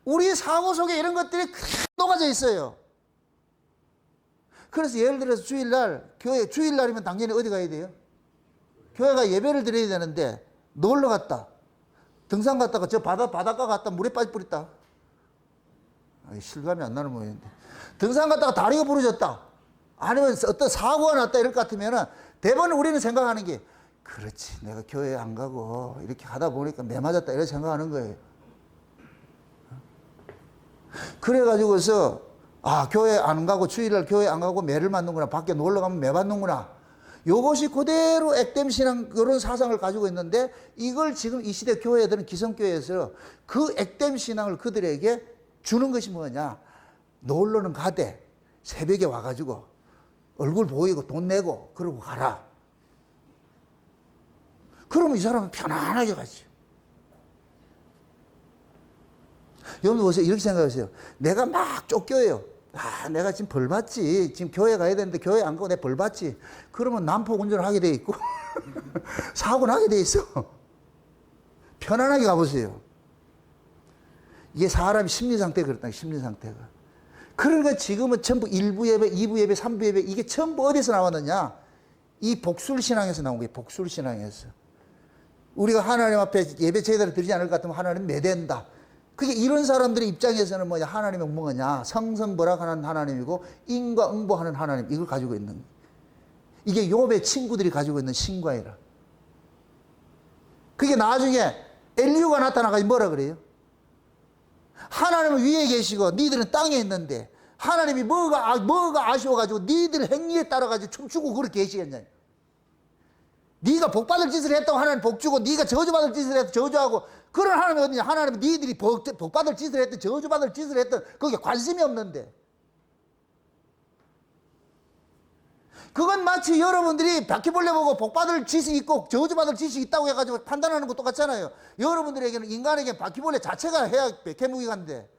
우리 사고 속에 이런 것들이 녹아져 있어요. 그래서 예를 들어서 주일날, 교회 주일날이면 당연히 어디 가야 돼요? 교회가 예배를 드려야 되는데 놀러 갔다, 등산 갔다가 저 바닷가 갔다 물에 빠져 버렸다. 실감이 안 나는 모양인데, 등산 갔다가 다리가 부러졌다, 아니면 어떤 사고가 났다 이럴 것 같으면은 대부분 우리는 생각하는 게, 그렇지, 내가 교회 안 가고 이렇게 하다 보니까 매 맞았다 이렇게 생각하는 거예요. 그래가지고서 교회 안 가고, 주일날 교회 안 가고 매를 맞는구나, 밖에 놀러 가면 매 맞는구나, 요것이 그대로 액땜 신앙, 그런 사상을 가지고 있는데, 이걸 지금 이 시대 교회들은, 기성교회에서 그 액땜 신앙을 그들에게 주는 것이 뭐냐? 놀러는 가되 새벽에 와가지고 얼굴 보이고 돈 내고 그러고 가라. 그러면 이 사람은 편안하게 가지. 여러분 보세요. 이렇게 생각하세요. 내가 막 쫓겨요. 내가 지금 벌 받지. 지금 교회 가야 되는데 교회 안 가고 내가 벌 받지. 그러면 난폭 운전을 하게 돼 있고 사고 나게 돼 있어. 편안하게 가보세요. 이게 사람이 심리 상태가 그렇다. 심리 상태가. 그러니까 지금은 전부 1부 예배, 2부 예배, 3부 예배, 이게 전부 어디서 나왔느냐? 이 복술신앙에서 나온 거예요. 복술신앙에서. 우리가 하나님 앞에 예배 제대로 드리지 않을 것 같으면 하나님 매댄다. 그게 이런 사람들의 입장에서는 뭐냐? 하나님은 뭐냐? 성성불락하는 하나님이고 인과 응보하는 하나님, 이걸 가지고 있는 거예요. 이게 욥의 친구들이 가지고 있는 신과이라. 그게 나중에 엘리후가 나타나가지고 뭐라 그래요? 하나님은 위에 계시고 니들은 땅에 있는데 하나님이 뭐가 아쉬워가지고 니들 행위에 따라가지고 춤추고 그렇게 계시겠냐. 네가 복받을 짓을 했다고 하나님 복주고, 네가 저주받을 짓을 했다고 저주하고, 그런 하나님이 어디냐? 하나님은 니들이 복받을 짓을 했든 저주받을 짓을 했든 거기에 관심이 없는데, 그건 마치 여러분들이 바퀴벌레 보고 복받을 짓이 있고 저주받을 짓이 있다고 해가지고 판단하는 거 똑같잖아요. 여러분들에게는, 인간에게 바퀴벌레 자체가 해야 백해무익한데,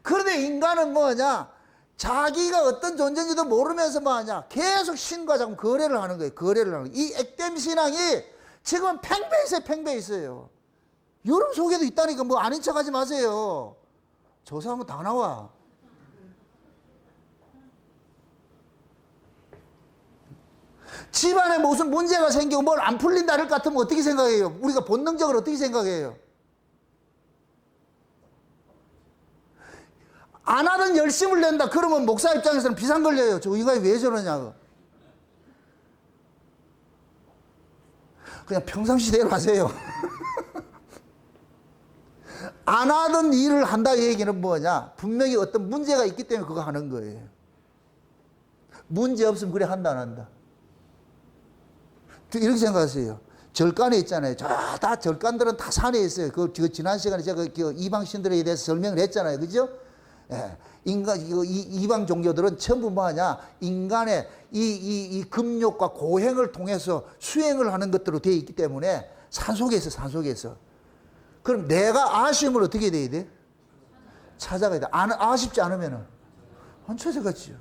그런데 인간은 뭐냐? 자기가 어떤 존재인지도 모르면서 뭐하냐? 계속 신과 자꾸 거래를 하는 거예요. 거래를 하는 거예요. 이 액땜 신앙이 지금은 팽배해 있어요. 팽배해 있어요. 여러분 속에도 있다니까. 뭐 아닌 척 하지 마세요. 조사하면 다 나와. 집안에 무슨 문제가 생기고 뭘 안 풀린다 할 것 같으면 어떻게 생각해요? 우리가 본능적으로 어떻게 생각해요? 안 하던 열심을 낸다. 그러면 목사 입장에서는 비상 걸려요. 저 인간이 왜 저러냐고. 그냥 평상시대로 하세요. 안 하던 일을 한다 얘기는 뭐냐? 분명히 어떤 문제가 있기 때문에 그거 하는 거예요. 문제 없으면 그래 한다 안 한다. 이렇게 생각하세요. 절간에 있잖아요. 다 절간들은 다 산에 있어요. 그 지난 시간에 제가 이방 신들에 대해서 설명을 했잖아요. 그죠? 예. 이방 종교들은 전부 뭐하냐? 인간의 이 금욕과 고행을 통해서 수행을 하는 것들로 되어 있기 때문에 산 속에 있어, 산 속에 있어. 그럼 내가 아쉬움을 어떻게 돼야 돼? 찾아가야 돼. 아쉽지 않으면은 안 찾아갔지요.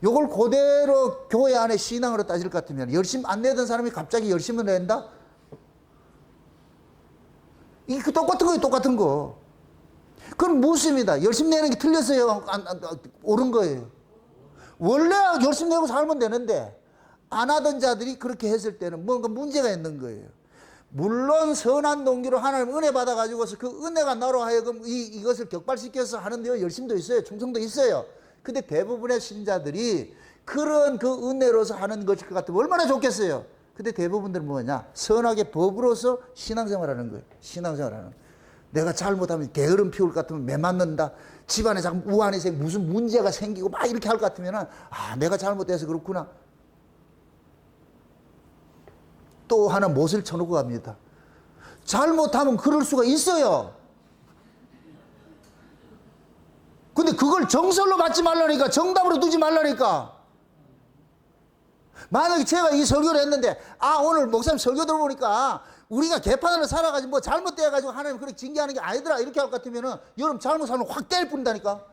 요걸 그대로 교회 안에 신앙으로 따질 것 같으면 열심 안 내던 사람이 갑자기 열심을 낸다? 이게 똑같은 거예요, 똑같은 거. 그건 무엇입니다. 열심 내는 게 틀렸어요? 옳은 거예요? 원래 열심 내고 살면 되는데 안 하던 자들이 그렇게 했을 때는 뭔가 문제가 있는 거예요. 물론 선한 동기로 하나님 은혜 받아가지고서 그 은혜가 나로 하여금 이것을 격발시켜서 하는데요. 열심도 있어요. 충성도 있어요. 근데 대부분의 신자들이 그런 그 은혜로서 하는 것일 것 같으면 얼마나 좋겠어요. 근데 대부분들은 뭐냐? 선하게 법으로서 신앙생활하는 거예요. 신앙생활하는 거예요. 내가 잘못하면 게으름 피울 것 같으면 매 맞는다. 집안에 자꾸 우환이 생기고 무슨 문제가 생기고 막 이렇게 할 것 같으면 내가 잘못해서 그렇구나. 또 하나 못을 쳐놓고 갑니다. 잘못하면 그럴 수가 있어요. 근데 그걸 정설로 받지 말라니까, 정답으로 두지 말라니까. 만약에 제가 이 설교를 했는데 오늘 목사님 설교 들어보니까 우리가 개판으로 살아가지고 뭐 잘못되어가지고 하나님 그렇게 징계하는 게 아니더라 이렇게 할 것 같으면은 여러분 잘못 살면 확 때릴 뿐이다니까.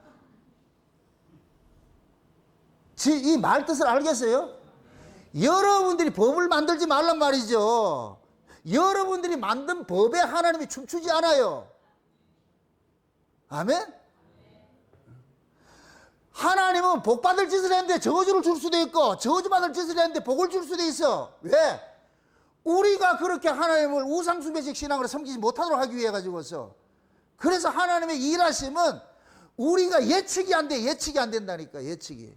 이 말 뜻을 알겠어요? 여러분들이 법을 만들지 말란 말이죠. 여러분들이 만든 법에 하나님이 춤추지 않아요. 아멘? 하나님은 복 받을 짓을 했는데 저주를 줄 수도 있고 저주 받을 짓을 했는데 복을 줄 수도 있어. 왜? 우리가 그렇게 하나님을 우상숭배식 신앙으로 섬기지 못하도록 하기 위해 가지고서. 그래서 하나님의 일하심은 우리가 예측이 안 돼. 예측이 안 된다니까. 예측이.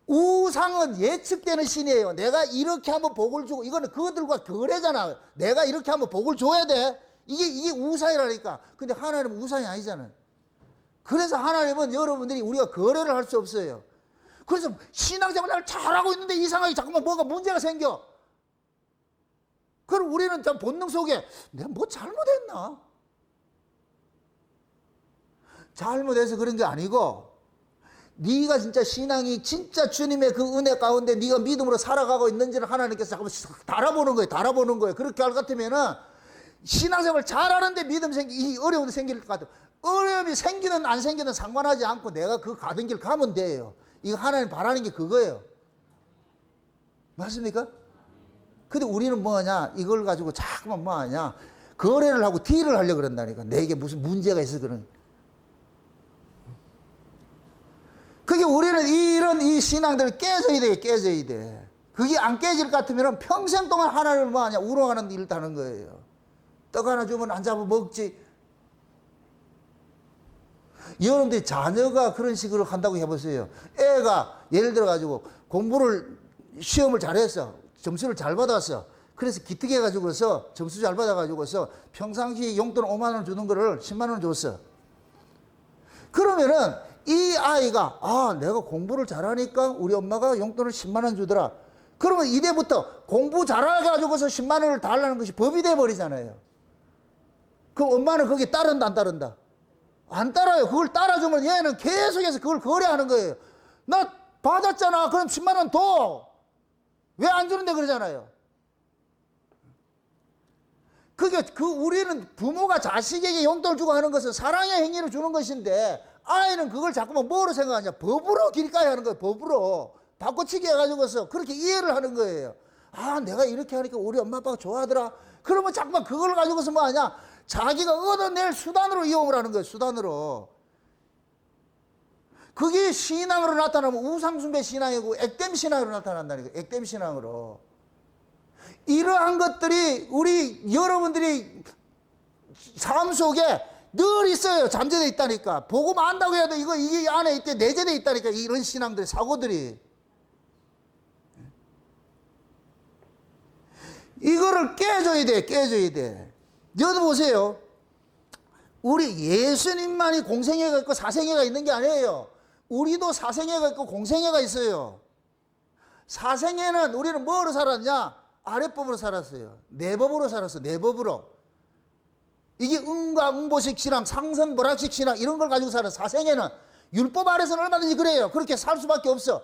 우상은 예측되는 신이에요. 내가 이렇게 하면 복을 주고, 이거는 그들과 거래잖아. 내가 이렇게 하면 복을 줘야 돼. 이게 우상이라니까. 근데 하나님은 우상이 아니잖아요. 그래서 하나님은 여러분들이 우리가 거래를 할 수 없어요. 그래서 신앙생활을 잘하고 있는데 이상하게 자꾸만 뭐가 문제가 생겨. 그럼 우리는 참 본능 속에 내가 뭐 잘못했나? 잘못해서 그런 게 아니고 네가 진짜 신앙이 진짜 주님의 그 은혜 가운데 네가 믿음으로 살아가고 있는지를 하나님께서 잠깐만 달아보는 거예요. 달아보는 거예요. 그렇게 할 것 같으면은 신앙생활 잘하는데 믿음 이 어려움이 생길 것 같아요. 어려움이 생기든 안 생기든 상관하지 않고 내가 그 가던 길 가면 돼요. 이거 하나님 바라는 게 그거예요. 맞습니까? 근데 우리는 뭐하냐? 이걸 가지고 자꾸만 뭐하냐? 거래를 하고 딜을 하려고 그런다니까. 내게 무슨 문제가 있어서 그런. 그게 우리는 이런 이 신앙들이 깨져야 돼, 깨져야 돼. 그게 안 깨질 것 같으면 평생 동안 하나님을 뭐하냐? 우롱하는 일을 하는 거예요. 떡 하나 주면 안 잡아 먹지. 여러분들이 자녀가 그런 식으로 한다고 해보세요. 애가 예를 들어가지고 공부를 시험을 잘했어. 점수를 잘 받았어. 그래서 기특해가지고서 점수 잘 받아가지고서 평상시 용돈 5만 원 주는 거를 10만 원 줬어. 그러면은 이 아이가 내가 공부를 잘하니까 우리 엄마가 용돈을 10만 원 주더라. 그러면 이때부터 공부 잘해가지고서 10만 원을 달라는 것이 법이 돼버리잖아요. 그럼 엄마는 거기에 따른다 안 따른다? 안 따라요. 그걸 따라주면 얘는 계속해서 그걸 거래하는 거예요. 나 받았잖아. 그럼 10만 원 더. 왜 안 주는데 그러잖아요. 그게 우리는 부모가 자식에게 용돈을 주고 하는 것은 사랑의 행위를 주는 것인데 아이는 그걸 자꾸만 뭐로 생각하냐? 법으로 길가에 하는 거예요. 법으로. 바꿔치기 해가지고서 그렇게 이해를 하는 거예요. 내가 이렇게 하니까 우리 엄마 아빠가 좋아하더라. 그러면 자꾸만 그걸 가지고서 뭐 하냐? 자기가 얻어낼 수단으로 이용을 하는 거예요. 수단으로. 그게 신앙으로 나타나면 우상숭배 신앙이고 액땜 신앙으로 나타난다니까. 액땜 신앙으로. 이러한 것들이 우리 여러분들이 삶 속에 늘 있어요. 잠재되어 있다니까. 보고 안다고 해도 이게 안에 있대, 내재되어 있다니까. 이런 신앙들, 사고들이. 이거를 깨줘야 돼, 깨줘야 돼. 여러분 보세요. 우리 예수님만이 공생애가 있고 사생애가 있는 게 아니에요. 우리도 사생애가 있고 공생애가 있어요. 사생애는 우리는 뭐로 살았냐? 아래법으로 살았어요. 내법으로 살았어, 내법으로. 이게 응과 응보식 신앙, 상승불락식 신앙 이런 걸 가지고 살아. 사생애는 율법 아래서는 얼마든지 그래요. 그렇게 살 수밖에 없어.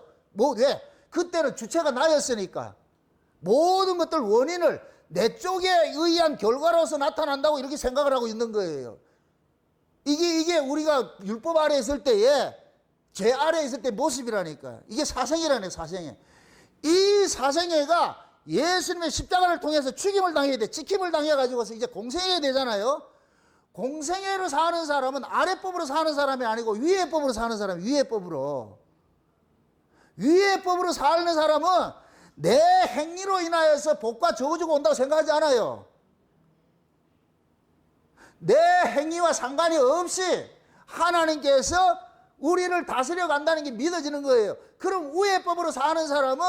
왜? 그때는 주체가 나였으니까. 모든 것들 원인을 내 쪽에 의한 결과로서 나타난다고 이렇게 생각을 하고 있는 거예요. 이게 우리가 율법 아래에 있을 때에, 죄 아래에 있을 때 모습이라니까. 이게 사생애라네, 사생애. 이 사생애가 예수님의 십자가를 통해서 죽임을 당해야 돼. 찍힘을 당해가지고서 이제 공생애가 되잖아요. 공생애로 사는 사람은 아래법으로 사는 사람이 아니고 위에법으로 사는 사람이 위에법으로. 위에법으로 사는 사람은 내 행위로 인하여서 복과 저주가 온다고 생각하지 않아요. 내 행위와 상관이 없이 하나님께서 우리를 다스려 간다는 게 믿어지는 거예요. 그럼 위에법으로 사는 사람은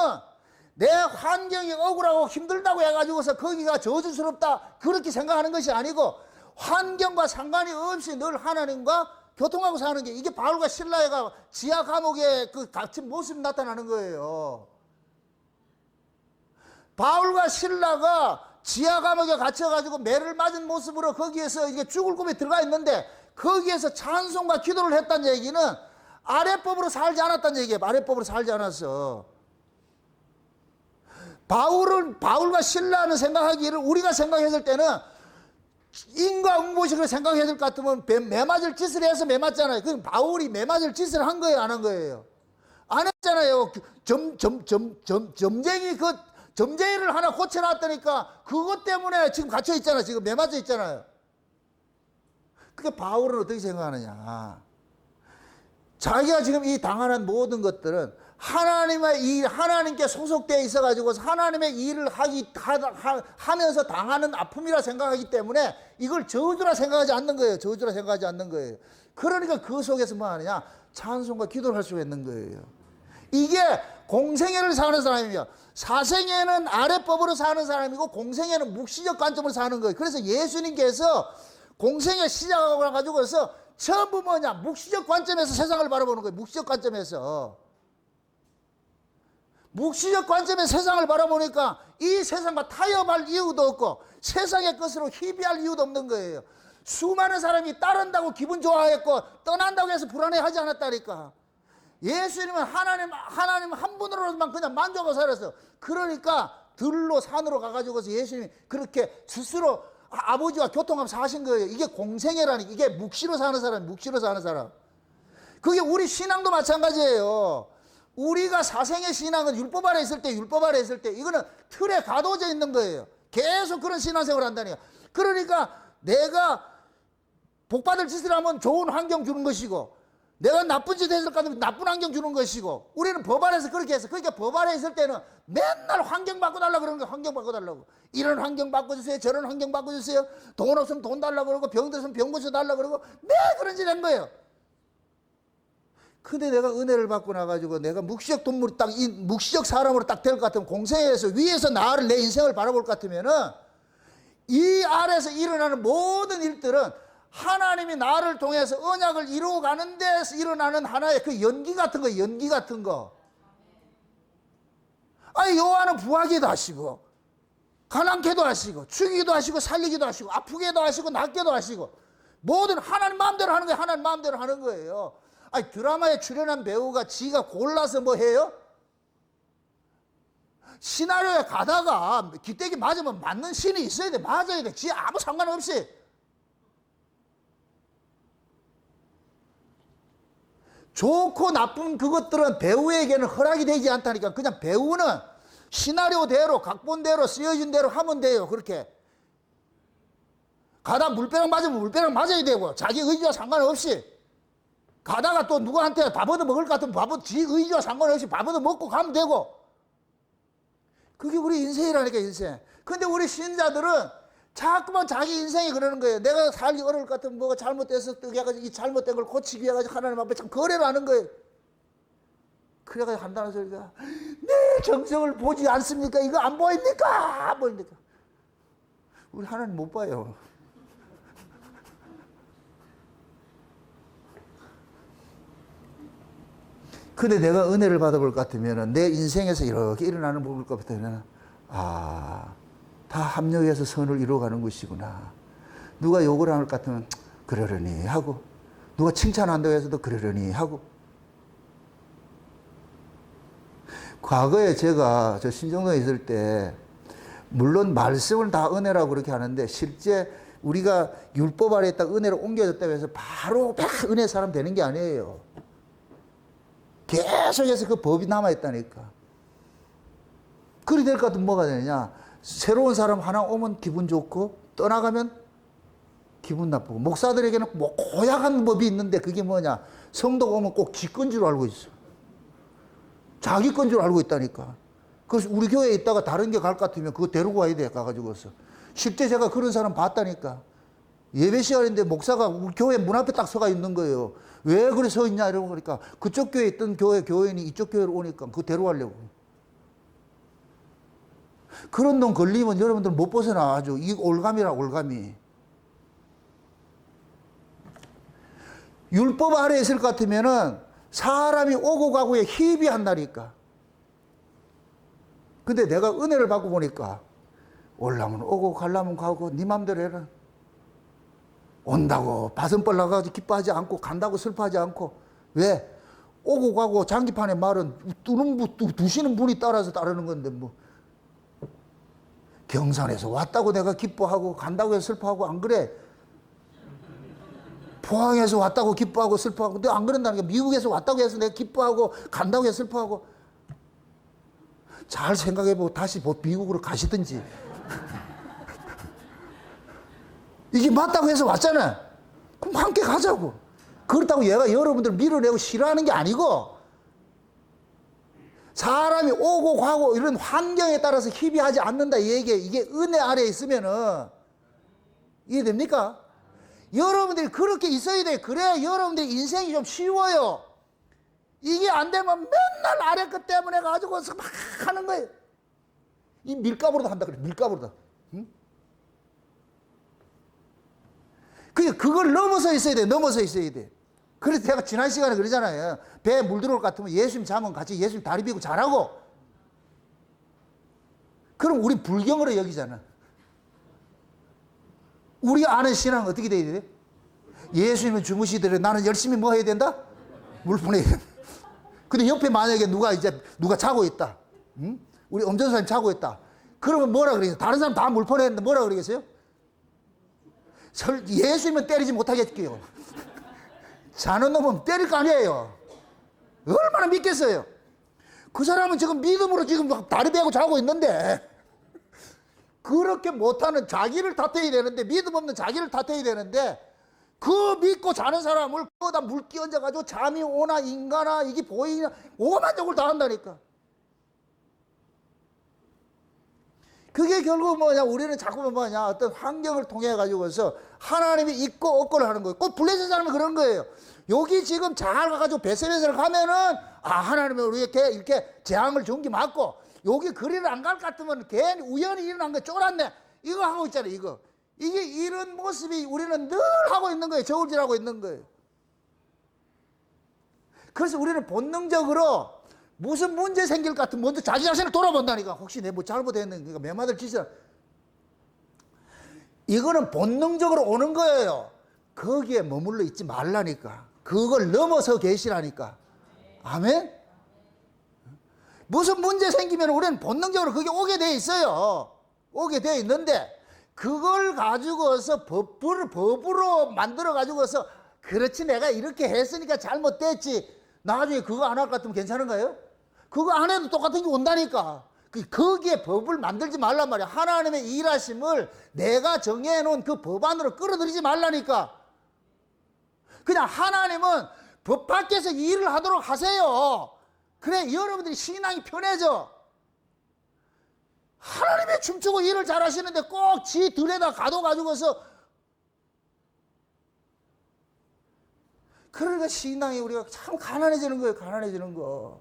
내 환경이 억울하고 힘들다고 해가지고서 거기가 저주스럽다 그렇게 생각하는 것이 아니고 환경과 상관이 없이 늘 하나님과 교통하고 사는 게, 이게 바울과 실라가 지하 감옥에 그 갇힌 모습이 나타나는 거예요. 바울과 실라가 지하 감옥에 갇혀가지고 매를 맞은 모습으로 거기에서 이게 죽을 꿈에 들어가 있는데 거기에서 찬송과 기도를 했다는 얘기는 아래법으로 살지 않았다는 얘기예요. 아래법으로 살지 않았어. 바울과 실라는 생각하기를 우리가 생각했을 때는 인과 응보식으로 생각했을 것 같으면 매맞을 짓을 해서 매맞잖아요. 그럼 바울이 매맞을 짓을 한 거예요, 안 한 거예요? 안 했잖아요. 점쟁이를 하나 고쳐놨다니까 그것 때문에 지금 갇혀 있잖아. 지금 매맞아 있잖아요. 그게 바울은 어떻게 생각하느냐? 자기가 지금 이 당하는 모든 것들은 하나님의 일, 하나님께 소속되어 있어가지고 하나님의 일을 하면서 당하는 아픔이라 생각하기 때문에 이걸 저주라 생각하지 않는 거예요. 저주라 생각하지 않는 거예요. 그러니까 그 속에서 뭐 하느냐? 찬송과 기도를 할 수가 있는 거예요. 이게 공생애를 사는 사람이며, 사생애는 아래법으로 사는 사람이고 공생애는 묵시적 관점으로 사는 거예요. 그래서 예수님께서 공생애 시작하고 가지고서 전부 뭐냐? 묵시적 관점에서 세상을 바라보는 거예요. 묵시적 관점에서. 묵시적 관점에서 세상을 바라보니까 이 세상과 타협할 이유도 없고 세상의 것으로 희비할 이유도 없는 거예요. 수많은 사람이 따른다고 기분 좋아했고 떠난다고 해서 불안해하지 않았다니까. 예수님은 하나님 한 분으로만 그냥 만족하고 살았어. 그러니까 들로 산으로 가가지고서 예수님이 그렇게 스스로 아버지와 교통하면서 하신 거예요. 이게 공생애라니, 이게 묵시로 사는 사람, 묵시로 사는 사람. 그게 우리 신앙도 마찬가지예요. 우리가 사생의 신앙은 율법 아래 있을 때, 이거는 틀에 가둬져 있는 거예요. 계속 그런 신앙생활을 한다니까. 그러니까 내가 복받을 짓을 하면 좋은 환경 주는 것이고, 내가 나쁜 짓 했을 것 같으면 나쁜 환경 주는 것이고, 우리는 법 아래에서 그렇게 했어. 그러니까 법 아래 있을 때는 맨날 환경 바꿔달라고 그러는 거야. 환경 바꿔달라고. 이런 환경 바꿔주세요. 저런 환경 바꿔주세요. 돈 없으면 돈 달라고 그러고, 병 들었으면 병 고쳐달라고 그러고, 매 그런 짓 한 거예요. 근데 내가 은혜를 받고 나가지고 내가 묵시적 동물이 딱, 이 묵시적 사람으로 딱 될 것 같으면, 공생애에서 위에서 나를, 내 인생을 바라볼 것 같으면은 이 아래에서 일어나는 모든 일들은 하나님이 나를 통해서 언약을 이루어가는 데서 일어나는 하나의 그 연기 같은 거, 연기 같은 거. 아니, 여호와는 부하기도 하시고, 가난케도 하시고, 죽이기도 하시고, 살리기도 하시고, 아프게도 하시고, 낫게도 하시고, 모든 하나님 마음대로 하는 거예요. 하나님 마음대로 하는 거예요. 아니, 드라마에 출연한 배우가 지가 골라서 뭐 해요? 시나리오에 가다가 기대기 맞으면 맞는 신이 있어야 돼. 맞아야 돼. 지 아무 상관없이. 좋고 나쁜 그것들은 배우에게는 허락이 되지 않다니까. 그냥 배우는 시나리오대로, 각본대로, 쓰여진 대로 하면 돼요. 그렇게. 가다 물벼락 맞으면 물벼락 맞아야 되고, 자기 의지와 상관없이. 가다가 또 누구한테 밥 얻어 먹을 것 같으면 밥 얻어, 지 의지와 상관없이 밥 얻어 먹고 가면 되고. 그게 우리 인생이라니까, 인생. 근데 우리 신자들은 자꾸만 자기 인생이 그러는 거예요. 내가 살기 어려울 것 같으면 뭐가 잘못돼서 이 잘못된 걸 고치기 위해 하나님 앞에 참 거래를 하는 거예요. 그래가지고 한다는 소리가, 내 정성을 보지 않습니까? 이거 안 보입니까? 안 보입니까? 우리 하나님 못 봐요. 근데 내가 은혜를 받아볼 것 같으면, 내 인생에서 이렇게 일어나는 부분일 것 같으면, 아, 다 합력해서 선을 이루어가는 것이구나. 누가 욕을 할 것 같으면 그러려니 하고, 누가 칭찬한다고 해서도 그러려니 하고. 과거에 제가 저 신정동에 있을 때, 물론 말씀을 다 은혜라고 그렇게 하는데, 실제 우리가 율법 아래 있다 은혜로 옮겨졌다고 해서 바로 은혜 사람 되는 게 아니에요. 계속해서 그 법이 남아있다니까. 그리 될 것 같으면 뭐가 되느냐? 새로운 사람 하나 오면 기분 좋고, 떠나가면 기분 나쁘고. 목사들에게는 뭐 고약한 법이 있는데, 그게 뭐냐? 성도가 오면 꼭 지 건 줄 알고 있어. 자기 건 줄 알고 있다니까. 그래서 우리 교회에 있다가 다른 게 갈 것 같으면 그거 데리고 와야 돼, 가가지고서. 실제 제가 그런 사람 봤다니까. 예배 시간인데 목사가 우리 교회 문 앞에 딱 서가 있는 거예요. 왜 그래 서 있냐 이러고 그러니까, 그쪽 교회에 있던 교인이 이쪽 교회로 오니까 그거 데려가려고. 그런 놈 걸리면 여러분들 못 벗어나. 아주 이 올감이라, 올감이. 율법 아래에 있을 것 같으면은 사람이 오고 가고에 희비한다니까. 근데 내가 은혜를 받고 보니까, 올라면 오고 가려면 가고 네 맘대로 해라. 온다고 바슴벌 나가서 기뻐하지 않고, 간다고 슬퍼하지 않고. 왜? 오고 가고 장기판의 말은 두시는 분이 따라서 따르는 건데, 뭐. 경산에서 왔다고 내가 기뻐하고 간다고 해서 슬퍼하고 안 그래? 포항에서 왔다고 기뻐하고 슬퍼하고. 근데 안 그런다니까. 미국에서 왔다고 해서 내가 기뻐하고 간다고 해서 슬퍼하고. 잘 생각해보고 다시 미국으로 가시든지. 이게 맞다고 해서 왔잖아. 그럼 함께 가자고. 그렇다고 얘가 여러분들 밀어내고 싫어하는 게 아니고, 사람이 오고 가고 이런 환경에 따라서 희비하지 않는다 이 얘기예요. 이게 은혜 아래에 있으면은. 이해됩니까? 여러분들이 그렇게 있어야 돼. 그래야 여러분들 인생이 좀 쉬워요. 이게 안 되면 맨날 아래 것 때문에 가지고서 막 하는 거예요. 이 밀가루로 한다 그래. 밀가루로. 응? 그걸 넘어서 있어야 돼. 넘어서 있어야 돼. 그래서 제가 지난 시간에 그러잖아요. 배에 물 들어올 것 같으면 예수님 자면 같이 예수님 다리 비고 자라고. 그럼 우리 불경으로 여기잖아. 우리가 아는 신앙은 어떻게 돼야 돼? 예수님은 주무시더라도 나는 열심히 뭐 해야 된다? 물 보내야 된다. 근데 옆에 만약에 누가 자고 있다. 응? 우리 엄전사님 자고 있다. 그러면 뭐라 그러겠어요? 다른 사람 다 물 보내는데 뭐라 그러겠어요? 예수님은 때리지 못하겠게요. 자는 놈은 때릴 거 아니에요. 얼마나 믿겠어요? 그 사람은 지금 믿음으로 지금 다리 베고 자고 있는데, 그렇게 못하는 자기를 탓해야 되는데, 믿음 없는 자기를 탓해야 되는데, 그 믿고 자는 사람을 거기다 물 끼얹어가지고 잠이 오나 인가나 이게 보이나 오만족을 다 한다니까. 그게 결국 뭐냐, 우리는 자꾸만 뭐냐, 어떤 환경을 통해 가지고서 하나님이 있고 없고를 하는 거예요. 꼭 블레셋 사람은 그런 거예요. 여기 지금 잘 가가지고 베세베세를 가면은, 아, 하나님이 우리에게 이렇게 재앙을 준 게 맞고, 여기 거리를 안 갈 것 같으면 괜히 우연히 일어난 거 쫄았네. 이거 하고 있잖아요, 이거. 이게 이런 모습이 우리는 늘 하고 있는 거예요. 저울질하고 있는 거예요. 그래서 우리는 본능적으로 무슨 문제 생길 것 같으면 먼저 자기 자신을 돌아본다니까. 혹시 내 뭐 잘못했는가, 매마들 짓을. 이거는 본능적으로 오는 거예요. 거기에 머물러 있지 말라니까. 그걸 넘어서 계시라니까. 아멘? 무슨 문제 생기면 우리는 본능적으로 그게 오게 돼 있어요. 오게 돼 있는데, 그걸 가지고서 법으로 만들어 가지고서, 그렇지 내가 이렇게 했으니까 잘못됐지, 나중에 그거 안 할 것 같으면 괜찮은가요? 그거 안 해도 똑같은 게 온다니까. 거기에 법을 만들지 말란 말이야. 하나님의 일하심을 내가 정해놓은 그 법 안으로 끌어들이지 말라니까. 그냥 하나님은 법 밖에서 일을 하도록 하세요. 그래 여러분들이 신앙이 편해져. 하나님의 춤추고 일을 잘하시는데 꼭 지 들에다 가둬가지고서, 그러니까 신앙이 우리가 참 가난해지는 거예요. 가난해지는 거.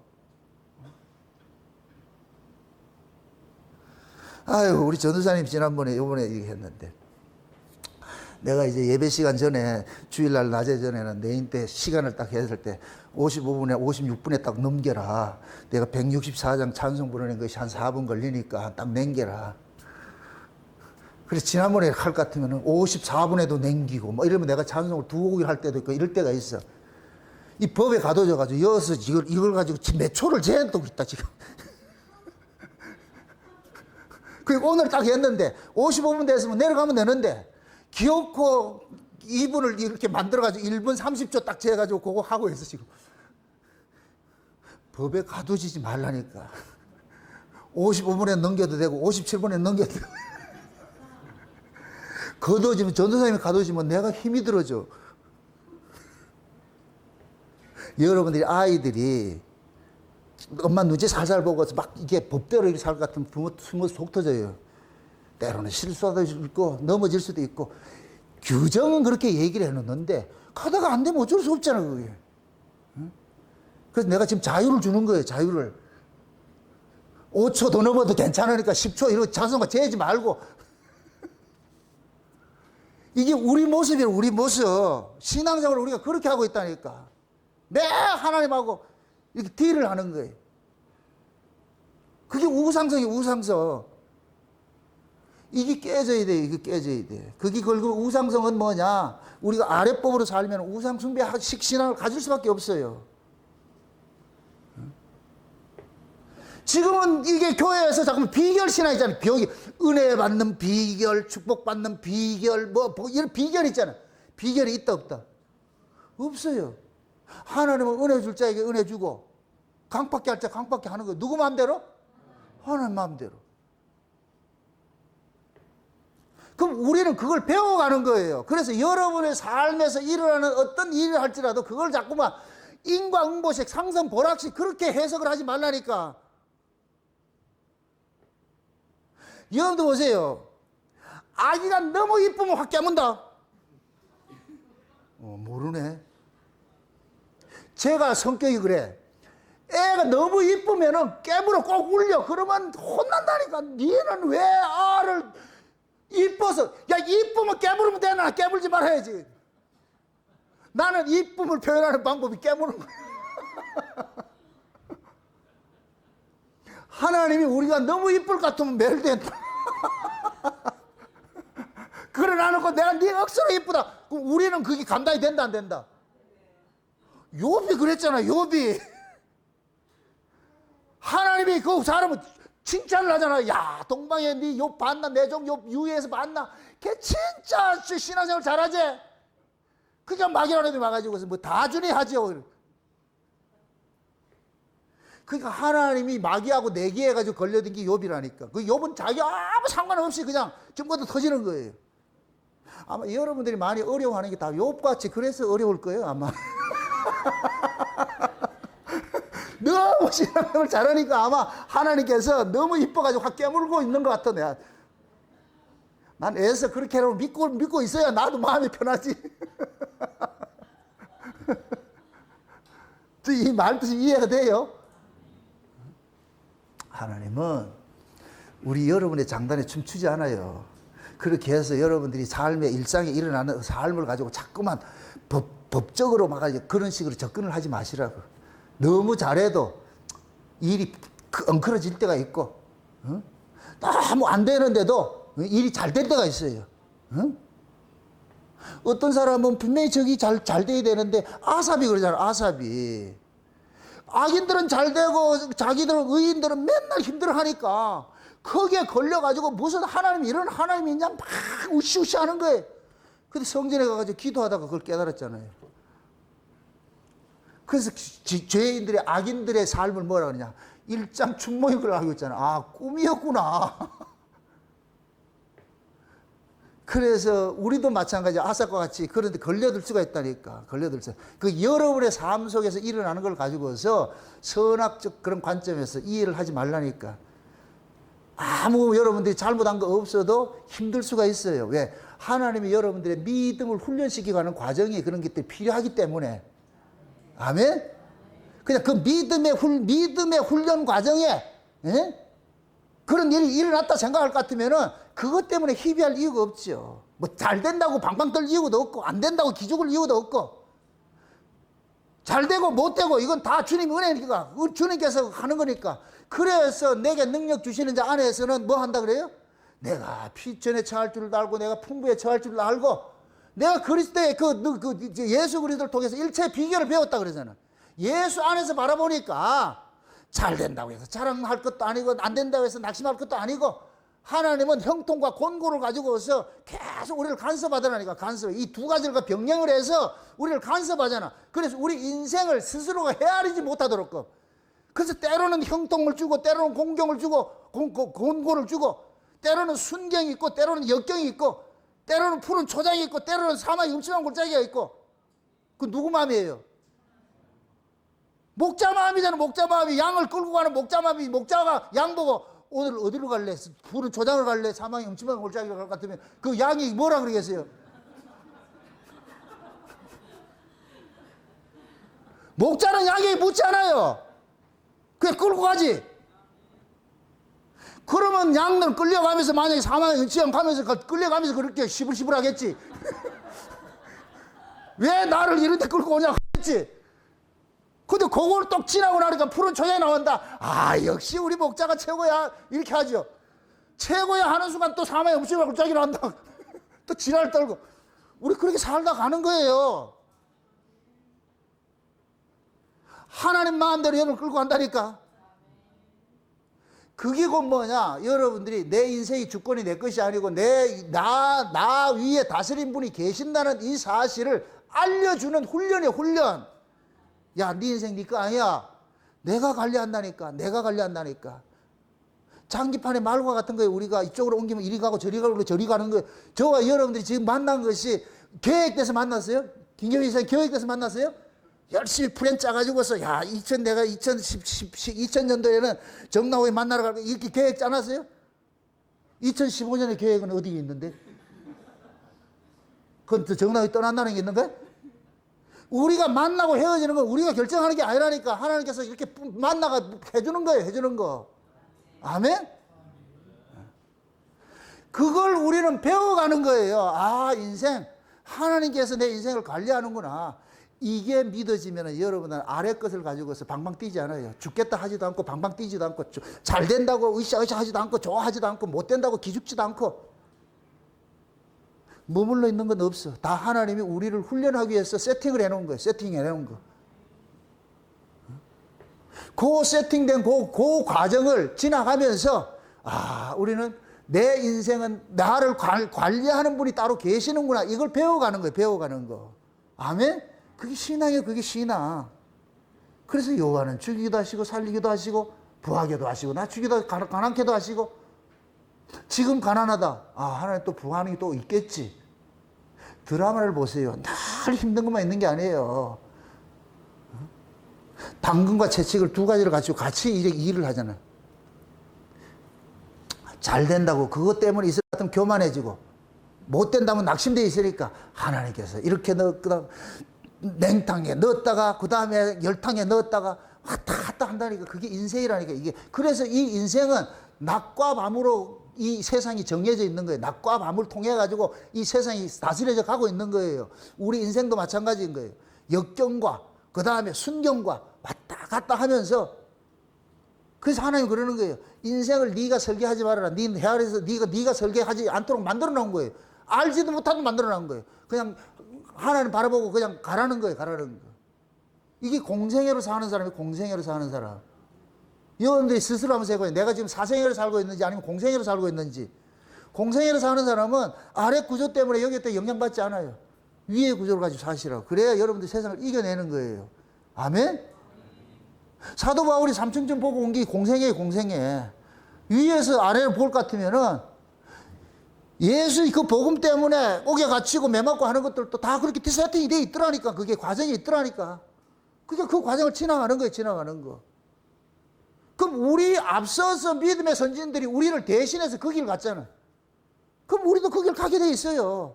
아유, 우리 전도사님 지난번에 요번에 얘기했는데, 내가 이제 예배 시간 전에, 주일날 낮에 전에는 내인 때 시간을 딱 했을 때 55분에 56분에 딱 넘겨라. 내가 164장 찬송 부르는 것이 한 4분 걸리니까 딱 넘겨라. 그래서 지난번에 할 것 같으면 54분에도 넘기고 뭐 이러면 내가 찬송을 두 곡을 할 때도 있고 이럴 때가 있어. 이 법에 가둬져가지고 여기서 이걸 가지고 지금 몇 초를 재고 있다 지금. 그리고 오늘 딱 했는데 55분 됐으면 내려가면 되는데, 기어코 2분을 이렇게 만들어가지고 1분 30초 딱 재가지고 그거 하고 있어 지금. 법에 가둬지지 말라니까. 55분에 넘겨도 되고 57분에 넘겨도 되고. 가둬지면, 전도사님이 가둬지면 내가 힘이 들어져. 여러분들이 아이들이 엄마 눈치 살살 보고서 막 이게 법대로 이렇게 살 것 같으면 부모 속 터져요. 때로는 실수도 있고 넘어질 수도 있고. 규정은 그렇게 얘기를 해놓는데 가다가 안 되면 어쩔 수 없잖아 그게. 그래서 내가 지금 자유를 주는 거예요. 자유를. 5초 더 넘어도 괜찮으니까 10초 이러고 자성과 재지 말고. 이게 우리 모습이에요. 우리 모습. 신앙적으로 우리가 그렇게 하고 있다니까. 매 하나님하고 이렇게 딜을 하는 거예요. 그게 우상성이에요. 우상성. 이게 깨져야 돼. 이게 깨져야 돼. 그게 결국 우상성은 뭐냐? 우리가 아랫법으로 살면 우상숭배식 신앙을 가질 수밖에 없어요. 지금은 이게 교회에서 자꾸 비결 신앙이잖아요. 은혜 받는 비결, 축복 받는 비결, 뭐 이런 비결 있잖아요. 비결이 있다 없다? 없어요. 하나님은 은혜 줄 자에게 은혜 주고, 강팍게 할 자 강팍게 하는 거예요. 누구 마음대로? 하나님 마음대로. 그럼 우리는 그걸 배워가는 거예요. 그래서 여러분의 삶에서 일어나는 어떤 일을 할지라도 그걸 자꾸만 인과응보식, 상선보락식 그렇게 해석을 하지 말라니까. 여러분들 보세요. 아기가 너무 이쁘면 확 깨문다. 모르네. 제가 성격이 그래. 애가 너무 이쁘면은 깨물어 꼭 울려. 그러면 혼난다니까. 니는 왜 알을 이뻐서, 야, 이쁘면 깨물으면 되나? 깨물지 말아야지. 나는 이쁨을 표현하는 방법이 깨무는 거야. 하나님이 우리가 너무 이쁠 것 같으면 멸된다. 그래 놔놓고 내가 네 억수로 이쁘다. 그럼 우리는 그게 감당이 된다 안 된다? 욥이 그랬잖아. 욥이. 하나님이 그 사람은 칭찬을 하잖아. 야, 동방에 네 욥 봤나? 내 종 욥 유에서 봤나? 걔 진짜 신앙생활 잘하지? 그냥 막이라도 막아주고서 뭐 다 주니 하죠. 그러니까 하나님이 마귀하고 내기해가지고 걸려든 게 욥이라니까. 그 욥은 자기 아무 상관없이 그냥 전부터 터지는 거예요. 아마 여러분들이 많이 어려워하는 게 다 욥같이 그래서 어려울 거예요 아마. 너무 신앙을 잘하니까 아마 하나님께서 너무 이뻐가지고 확 깨물고 있는 것 같아. 내가. 난 애서 그렇게 하라고 믿고 있어야 나도 마음이 편하지. 이 말뜻이 이해가 돼요? 하나님은 우리 여러분의 장단에 춤추지 않아요. 그렇게 해서 여러분들이 삶의 일상에 일어나는 삶을 가지고 자꾸만 법적으로 막 그런 식으로 접근을 하지 마시라고. 너무 잘해도 일이 엉클어질 때가 있고, 너무 안 되는데도 일이 잘 될 때가 있어요. 어떤 사람은 분명히 저기 잘 돼야 되는데, 아삽이 그러잖아. 아삽이. 악인들은 잘 되고 자기들은 의인들은 맨날 힘들어 하니까 거기에 걸려가지고 무슨 하나님 이런 하나님이 있냐 막 우시우시 하는 거예요. 근데 성전에 가가지고 기도하다가 그걸 깨달았잖아요. 그래서 죄인들의 악인들의 삶을 뭐라 그러냐, 일장 춘몽이 그걸 알고 있잖아. 아, 꿈이었구나. 그래서 우리도 마찬가지 아삭과 같이 그런데 걸려들 수가 있다니까. 걸려들 수. 그 여러분의 삶 속에서 일어나는 걸 가지고서 선악적 그런 관점에서 이해를 하지 말라니까. 아무 여러분들이 잘못한 거 없어도 힘들 수가 있어요. 왜? 하나님이 여러분들의 믿음을 훈련시키고 하는 과정이 그런 것들이 필요하기 때문에. 아멘? 그냥 그 믿음의 훈련 과정에, 예? 그런 일이 일어났다 생각할 것 같으면은 그것 때문에 희비할 이유가 없죠. 뭐 잘 된다고 방방 떨 이유도 없고 안 된다고 기죽을 이유도 없고 잘 되고 못 되고 이건 다 주님 은혜니까 주님께서 하는 거니까. 그래서 내게 능력 주시는 자 안에서는 뭐 한다 그래요? 내가 피전에 처할 줄을 알고 내가 풍부에 처할 줄을 알고 내가 그리스도의 예수 그리스도를 통해서 일체 비결을 배웠다 그러잖아. 예수 안에서 바라보니까 잘 된다고 해서 자랑할 것도 아니고 안 된다고 해서 낙심할 것도 아니고 하나님은 형통과 권고를 가지고서 계속 우리를 간섭하더라니까. 간섭. 이 두 가지를 병행을 해서 우리를 간섭하잖아. 그래서 우리 인생을 스스로가 헤아리지 못하도록. 그래서 때로는 형통을 주고 때로는 공경을 주고 권고를 주고 때로는 순경이 있고 때로는 역경이 있고 때로는 푸른 초장이 있고 때로는 사막이 음침한 골짜기가 있고. 그 누구 마음이에요? 목자 마음이잖아. 목자 마음이. 양을 끌고 가는 목자 마음이. 목자가 양 보고 오늘 어디로 갈래? 푸른 초장을 갈래? 사막이 음침한 골짜기로 갈 것 같으면 그 양이 뭐라 그러겠어요? 목자는 양에게 묻지 않아요. 그냥 끌고 가지. 그러면 양들 끌려가면서 만약에 사막에 음침한 가면서 끌려가면서 그렇게 시불시불하겠지. 왜 나를 이런 데 끌고 오냐고 했지. 근데 그걸 또 지나고 나니까 푸른 초장이 나온다. 아, 역시 우리 목자가 최고야. 이렇게 하죠. 최고야 하는 순간 또 사마에 음식을 골짜기 나온다. 또 지랄 떨고. 우리 그렇게 살다 가는 거예요. 하나님 마음대로 여러분을 끌고 간다니까. 그게 곧 뭐냐? 여러분들이 내 인생의 주권이 내 것이 아니고 나 위에 다스린 분이 계신다는 이 사실을 알려주는 훈련이에요, 훈련. 야, 네 인생 네 거 아니야. 내가 관리한다니까. 내가 관리한다니까. 장기판의 말과 같은 거예요. 우리가 이쪽으로 옮기면 이리 가고 저리 가고 저리 가는 거예요. 저와 여러분들이 지금 만난 것이 계획돼서 만났어요? 김경희 이사님 계획돼서 만났어요? 열심히 플랜 짜가지고서 야, 내가 2000년도에는 정나호에 만나러 갈까 이렇게 계획 짜놨어요? 2015년의 계획은 어디에 있는데? 그건 또 정나호에 떠난다는 게 있는 거야? 우리가 만나고 헤어지는 건 우리가 결정하는 게 아니라니까. 하나님께서 이렇게 만나가 해주는 거예요. 해주는 거. 아멘? 그걸 우리는 배워가는 거예요. 아, 인생. 하나님께서 내 인생을 관리하는구나. 이게 믿어지면 여러분은 아래 것을 가지고서 방방 뛰지 않아요. 죽겠다 하지도 않고 방방 뛰지도 않고 잘 된다고 으쌰으쌰 하지도 않고 좋아하지도 않고 못 된다고 기죽지도 않고 머물러 있는 건 없어. 다 하나님이 우리를 훈련하기 위해서 세팅을 해놓은 거예요. 세팅해 놓은 거. 그 세팅된 그 과정을 지나가면서 아, 우리는 내 인생은 나를 관리하는 분이 따로 계시는구나. 이걸 배워가는 거예요. 배워가는 거. 아멘? 그게 신앙이에요. 그게 신앙. 그래서 여호와는 죽이기도 하시고 살리기도 하시고 부하게도 하시고 낮추기도 가난케도 하시고 지금 가난하다. 아, 하나님 또 부하는 게 또 있겠지. 드라마를 보세요. 늘 힘든 것만 있는 게 아니에요. 당근과 채찍을 두 가지를 가지고 같이 일을 하잖아요. 잘 된다고 그것 때문에 있을 것 같으면 교만해지고 못 된다면 낙심되어 있으니까 하나님께서 이렇게 냉탕에 넣었다가 그 다음에 열탕에 넣었다가 왔다 갔다 한다니까. 그게 인생이라니까. 이게 그래서 이 인생은 낮과 밤으로 이 세상이 정해져 있는 거예요. 낮과 밤을 통해 가지고 이 세상이 다스려져 가고 있는 거예요. 우리 인생도 마찬가지인 거예요. 역경과 그 다음에 순경과 왔다 갔다 하면서 그래서 하나님 그러는 거예요. 인생을 네가 설계하지 말아라. 네 헤아려서 네가 설계하지 않도록 만들어 놓은 거예요. 알지도 못하고 만들어 놓은 거예요. 그냥 하나님 바라보고 그냥 가라는 거예요. 가라는 거. 이게 공생애로 사는 사람이 공생애로 사는 사람. 여러분들이 스스로 한번 생각해요. 내가 지금 사생애로 살고 있는지 아니면 공생애로 살고 있는지. 공생애로 사는 사람은 아래 구조 때문에 여기 때 영향받지 않아요. 위의 구조를 가지고 사시라고. 그래야 여러분들 세상을 이겨내는 거예요. 아멘? 사도 바울이 삼층쯤 보고 온 게 공생애예요. 공생애. 위에서 아래를 볼 것 같으면은 예수 그 복음 때문에 옥에 갇히고 매 맞고 하는 것들도 다 그렇게 세팅이 돼 있더라니까. 그게 과정이 있더라니까. 그게 그 과정을 지나가는 거예요. 지나가는 거. 그럼 우리 앞서서 믿음의 선진들이 우리를 대신해서 그 길 갔잖아. 그럼 우리도 그 길 가게 돼 있어요.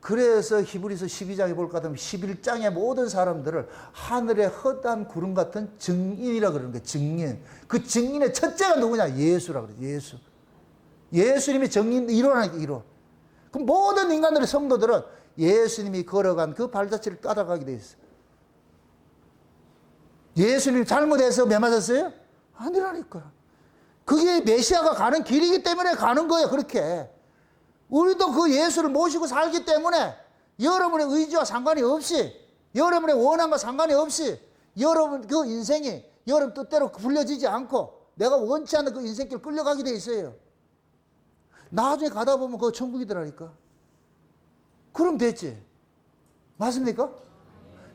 그래서 히브리서 12장에 볼까 하면 11장의 모든 사람들을 하늘의 헛한 구름 같은 증인이라 그러는 거예요. 증인. 그 증인의 첫째가 누구냐? 예수라 그래요. 예수. 예수님이 증인 1호라니까 1호. 그럼 모든 인간들의 성도들은 예수님이 걸어간 그 발자취를 따라가게 돼 있어요. 예수님 잘못해서 매 맞았어요? 아니라니까. 그게 메시아가 가는 길이기 때문에 가는 거예요. 그렇게. 우리도 그 예수를 모시고 살기 때문에 여러분의 의지와 상관이 없이, 여러분의 원함과 상관이 없이 여러분 그 인생이 여러분 뜻대로 불려지지 않고 내가 원치 않는 그 인생길 끌려가게 돼 있어요. 나중에 가다 보면 그거 천국이더라니까. 그럼 됐지. 맞습니까?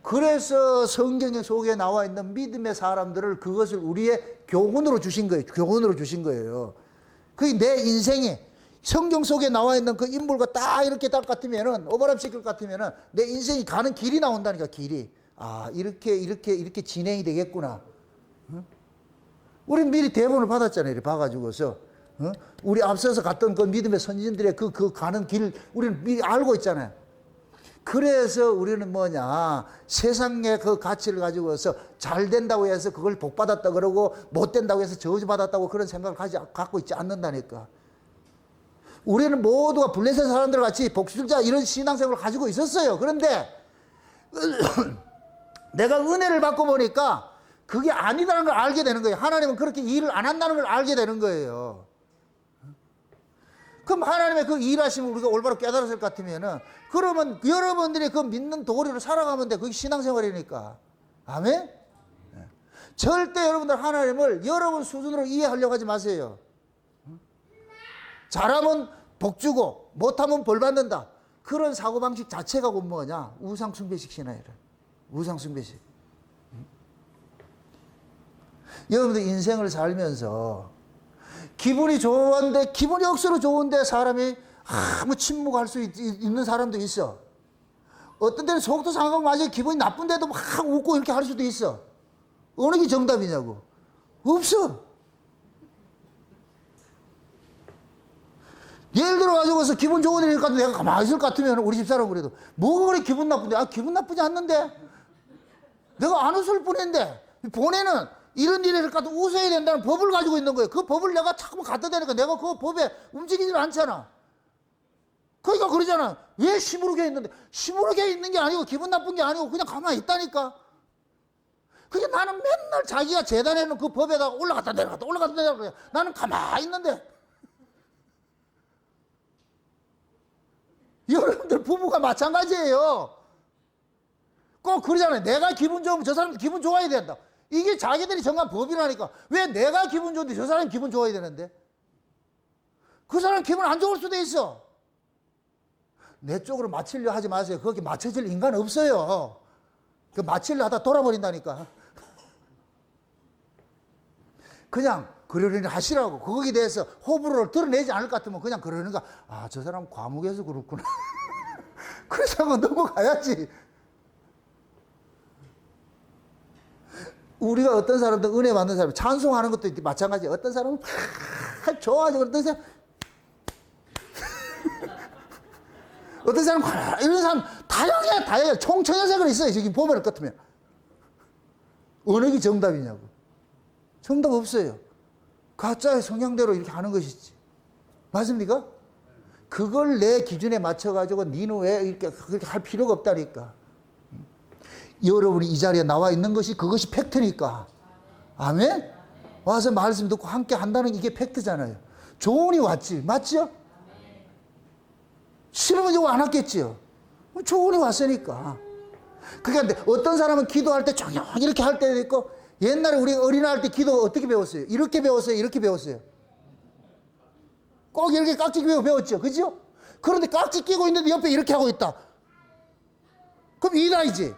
그래서 성경 속에 나와 있는 믿음의 사람들을 그것을 우리의 교훈으로 주신 거예요. 교훈으로 주신 거예요. 그게 내 인생이 성경 속에 나와 있는 그 인물과 딱 이렇게 딱 같으면은, 오버랩 시킬 것 같으면은 내 인생이 가는 길이 나온다니까, 길이. 아, 이렇게 진행이 되겠구나. 응? 우리 미리 대본을 받았잖아요. 이렇게 봐가지고서. 응? 우리 앞서서 갔던 그 믿음의 선진들의 그 가는 길, 우리는 미리 알고 있잖아요. 그래서 우리는 뭐냐, 세상의 그 가치를 가지고서 잘 된다고 해서 그걸 복 받았다 그러고 못 된다고 해서 저주 받았다고 그런 생각을 갖고 있지 않는다니까. 우리는 모두가 블레셋 사람들 같이 복수자 이런 신앙생활을 가지고 있었어요. 그런데 내가 은혜를 받고 보니까 그게 아니다는 걸 알게 되는 거예요. 하나님은 그렇게 일을 안 한다는 걸 알게 되는 거예요. 그럼 하나님의 그 일하심을 우리가 올바로 깨달았을 것 같으면은, 그러면 여러분들이 그 믿는 도리로 살아가면 돼. 그게 신앙생활이니까. 아멘? 네. 절대 여러분들 하나님을 여러분 수준으로 이해하려고 하지 마세요. 잘하면 복 주고 못하면 벌 받는다. 그런 사고방식 자체가 곧 뭐냐? 우상숭배식 신앙이라. 우상숭배식. 여러분들 인생을 살면서 기분이 좋은데, 기분이 억수로 좋은데 사람이 아무 침묵할 수 있는 사람도 있어. 어떤 때는 속도 상하고 맞아 기분이 나쁜데도 막 웃고 이렇게 할 수도 있어. 어느 게 정답이냐고. 없어. 예를 들어가지고서 기분 좋은 일이니까 내가 가만히 있을 것 같으면 우리 집사람 그래도 뭐가 그래 기분 나쁜데? 아, 기분 나쁘지 않는데? 내가 안 웃을 뿐인데, 본에는 이런 일을 갖다 웃어야 된다는 법을 가지고 있는 거예요. 그 법을 내가 자꾸 갖다 대니까 내가 그 법에 움직이질 않잖아. 그러니까 그러잖아. 왜 시무르게 있는데? 시무르게 있는 게 아니고 기분 나쁜 게 아니고 그냥 가만히 있다니까. 그게 나는 맨날 자기가 재단에는 그 법에다가 올라갔다 내려갔다 올라갔다 내려갔다. 나는 가만히 있는데. 여러분들 부부가 마찬가지예요. 꼭 그러잖아요. 내가 기분 좋으면 저 사람도 기분 좋아야 된다. 이게 자기들이 정한 법이라니까. 왜 내가 기분 좋은데 저 사람이 기분 좋아야 되는데? 그 사람 기분 안 좋을 수도 있어. 내 쪽으로 맞추려 하지 마세요. 거기 맞춰질 인간 없어요. 그 맞추려 하다 돌아버린다니까. 그냥 그러려니 하시라고. 거기에 대해서 호불호를 드러내지 않을 것 같으면 그냥 그러는가. 아, 저 사람 과묵해서 그렇구나. 그래서 넘어가야지. 우리가 어떤 사람들 은혜 받는 사람 찬송하는 것도 마찬가지예요. 어떤 사람은 좋아하죠. 어떤 사람 어떤 사람은 이런 사람 다양해. 총천연색을 있어요. 지금 보면 같으면 어느 게 정답이냐고. 정답 없어요. 가짜의 성향대로 이렇게 하는 것이지. 맞습니까? 그걸 내 기준에 맞춰가지고 니는 왜 이렇게 그렇게 할 필요가 없다니까. 여러분이 이 자리에 나와 있는 것이 그것이 팩트니까. 아멘? 와서 말씀 듣고 함께 한다는 이게 팩트잖아요. 조언이 왔지. 맞죠? 싫으면 이거 안 왔겠지요. 조언이 왔으니까. 그러니까 어떤 사람은 기도할 때 조용히 이렇게 할 때도 있고, 옛날에 우리 어린아이 할 때 기도 어떻게 배웠어요? 이렇게 배웠어요? 이렇게 배웠어요? 꼭 이렇게 깍지 끼고 배웠죠? 그죠? 그런데 깍지 끼고 있는데 옆에 이렇게 하고 있다. 그럼 이다이지.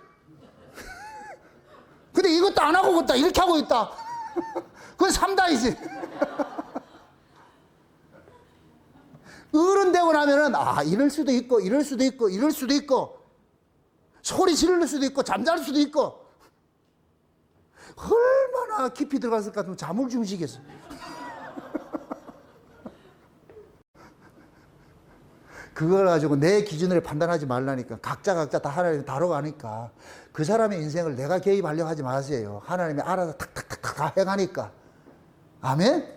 근데 이것도 안 하고 있다. 이렇게 하고 있다. 그건 삼다이지. 우리는 이럴 수도 있고 이럴 수도 있고 이럴 수도 있고 소리 지를 수도 있고 잠잘 수도 있고 얼마나 깊이 들어갔을까 좀 잠을 주무시겠어. 그걸 가지고 내 기준으로 판단하지 말라니까. 각자 다 하나님이 다뤄가니까 그 사람의 인생을 내가 개입하려고 하지 마세요. 하나님이 알아서 탁탁탁탁 다 해가니까. 아멘?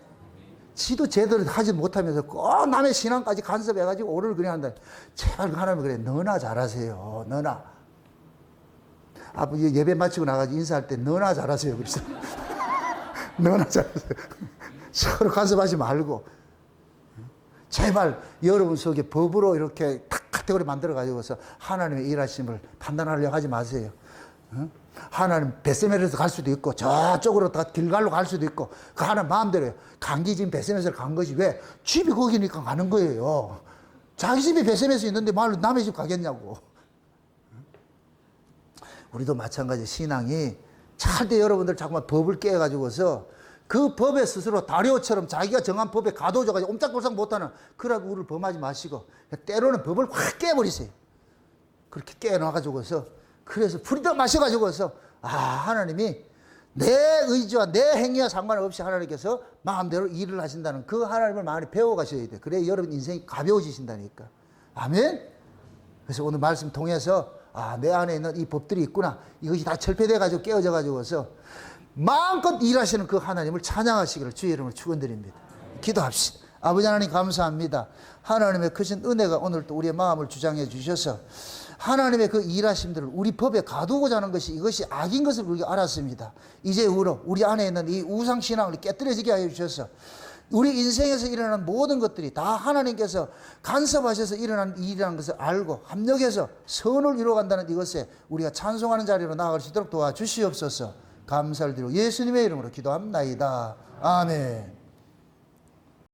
지도 제대로 하지 못하면서 꼭 남의 신앙까지 간섭해가지고 오를 그냥 한다. 제발 하나님 그래. 너나 잘하세요. 너나. 아버지 예배 마치고 나가서 인사할 때 너나 잘하세요. 그랬어. 너나 잘하세요. 서로 간섭하지 말고. 제발 여러분 속에 법으로 이렇게 탁 카테고리 만들어가지고서 하나님의 일하심을 판단하려고 하지 마세요. 하나님 베세멜에서 갈 수도 있고 저쪽으로 다 길갈로 갈 수도 있고 그 하나님 마음대로요. 강기 지금 베세멜에서 간 것이 왜? 집이 거기니까 가는 거예요. 자기 집이 베세멜에서 있는데 말로 남의 집 가겠냐고. 우리도 마찬가지 신앙이 찰때 여러분들 자꾸만 법을 깨가지고서 그 법에 스스로 다리오처럼 자기가 정한 법에 가둬져가지고 옴짝골짝 못하는 그런 우를 범하지 마시고 때로는 법을 확 깨버리세요. 그렇게 깨놔가지고서 그래서 프리덤 마셔가지고서 하나님이 내 의지와 내 행위와 상관없이 하나님께서 마음대로 일을 하신다는 그 하나님을 많이 배워가셔야 돼요. 그래야 여러분 인생이 가벼워지신다니까. 아멘? 그래서 오늘 말씀 통해서 내 안에 있는 이 법들이 있구나. 이것이 다 철폐돼가지고 깨어져가지고서 마음껏 일하시는 그 하나님을 찬양하시기를 주의 이름으로 축원드립니다. 기도합시다. 아버지 하나님 감사합니다. 하나님의 크신 은혜가 오늘 또 우리의 마음을 주장해 주셔서 하나님의 그 일하심들을 우리 법에 가두고자 하는 것이 이것이 악인 것을 우리가 알았습니다. 이제 후로 우리 안에 있는 이 우상신앙을 깨뜨려지게 하여 주셔서 우리 인생에서 일어나는 모든 것들이 다 하나님께서 간섭하셔서 일어난 일이라는 것을 알고 합력해서 선을 이루어간다는 이것에 우리가 찬송하는 자리로 나아갈 수 있도록 도와주시옵소서. 감사를 드리고 예수님의 이름으로 기도합나이다. 아멘.